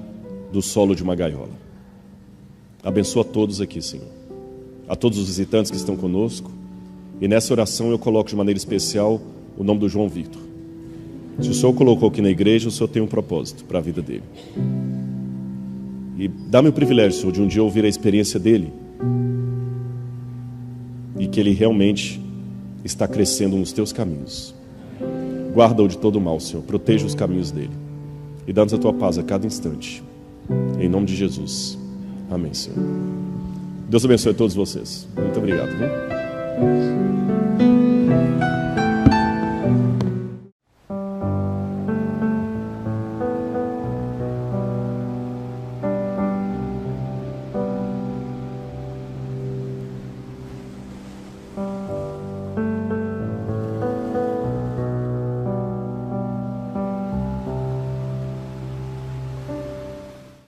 do solo de uma gaiola. Abençoa todos aqui, Senhor, a todos os visitantes que estão conosco, e nessa oração eu coloco de maneira especial o nome do João Victor. Se o Senhor colocou aqui na igreja, o Senhor tem um propósito para a vida dele. E dá-me o privilégio, Senhor, de um dia ouvir a experiência dele e que ele realmente está crescendo nos Teus caminhos. Guarda-o de todo mal, Senhor, proteja os caminhos dele e dá-nos a Tua paz a cada instante. Em nome de Jesus. Amém, Senhor. Deus abençoe a todos vocês. Muito obrigado. Viu?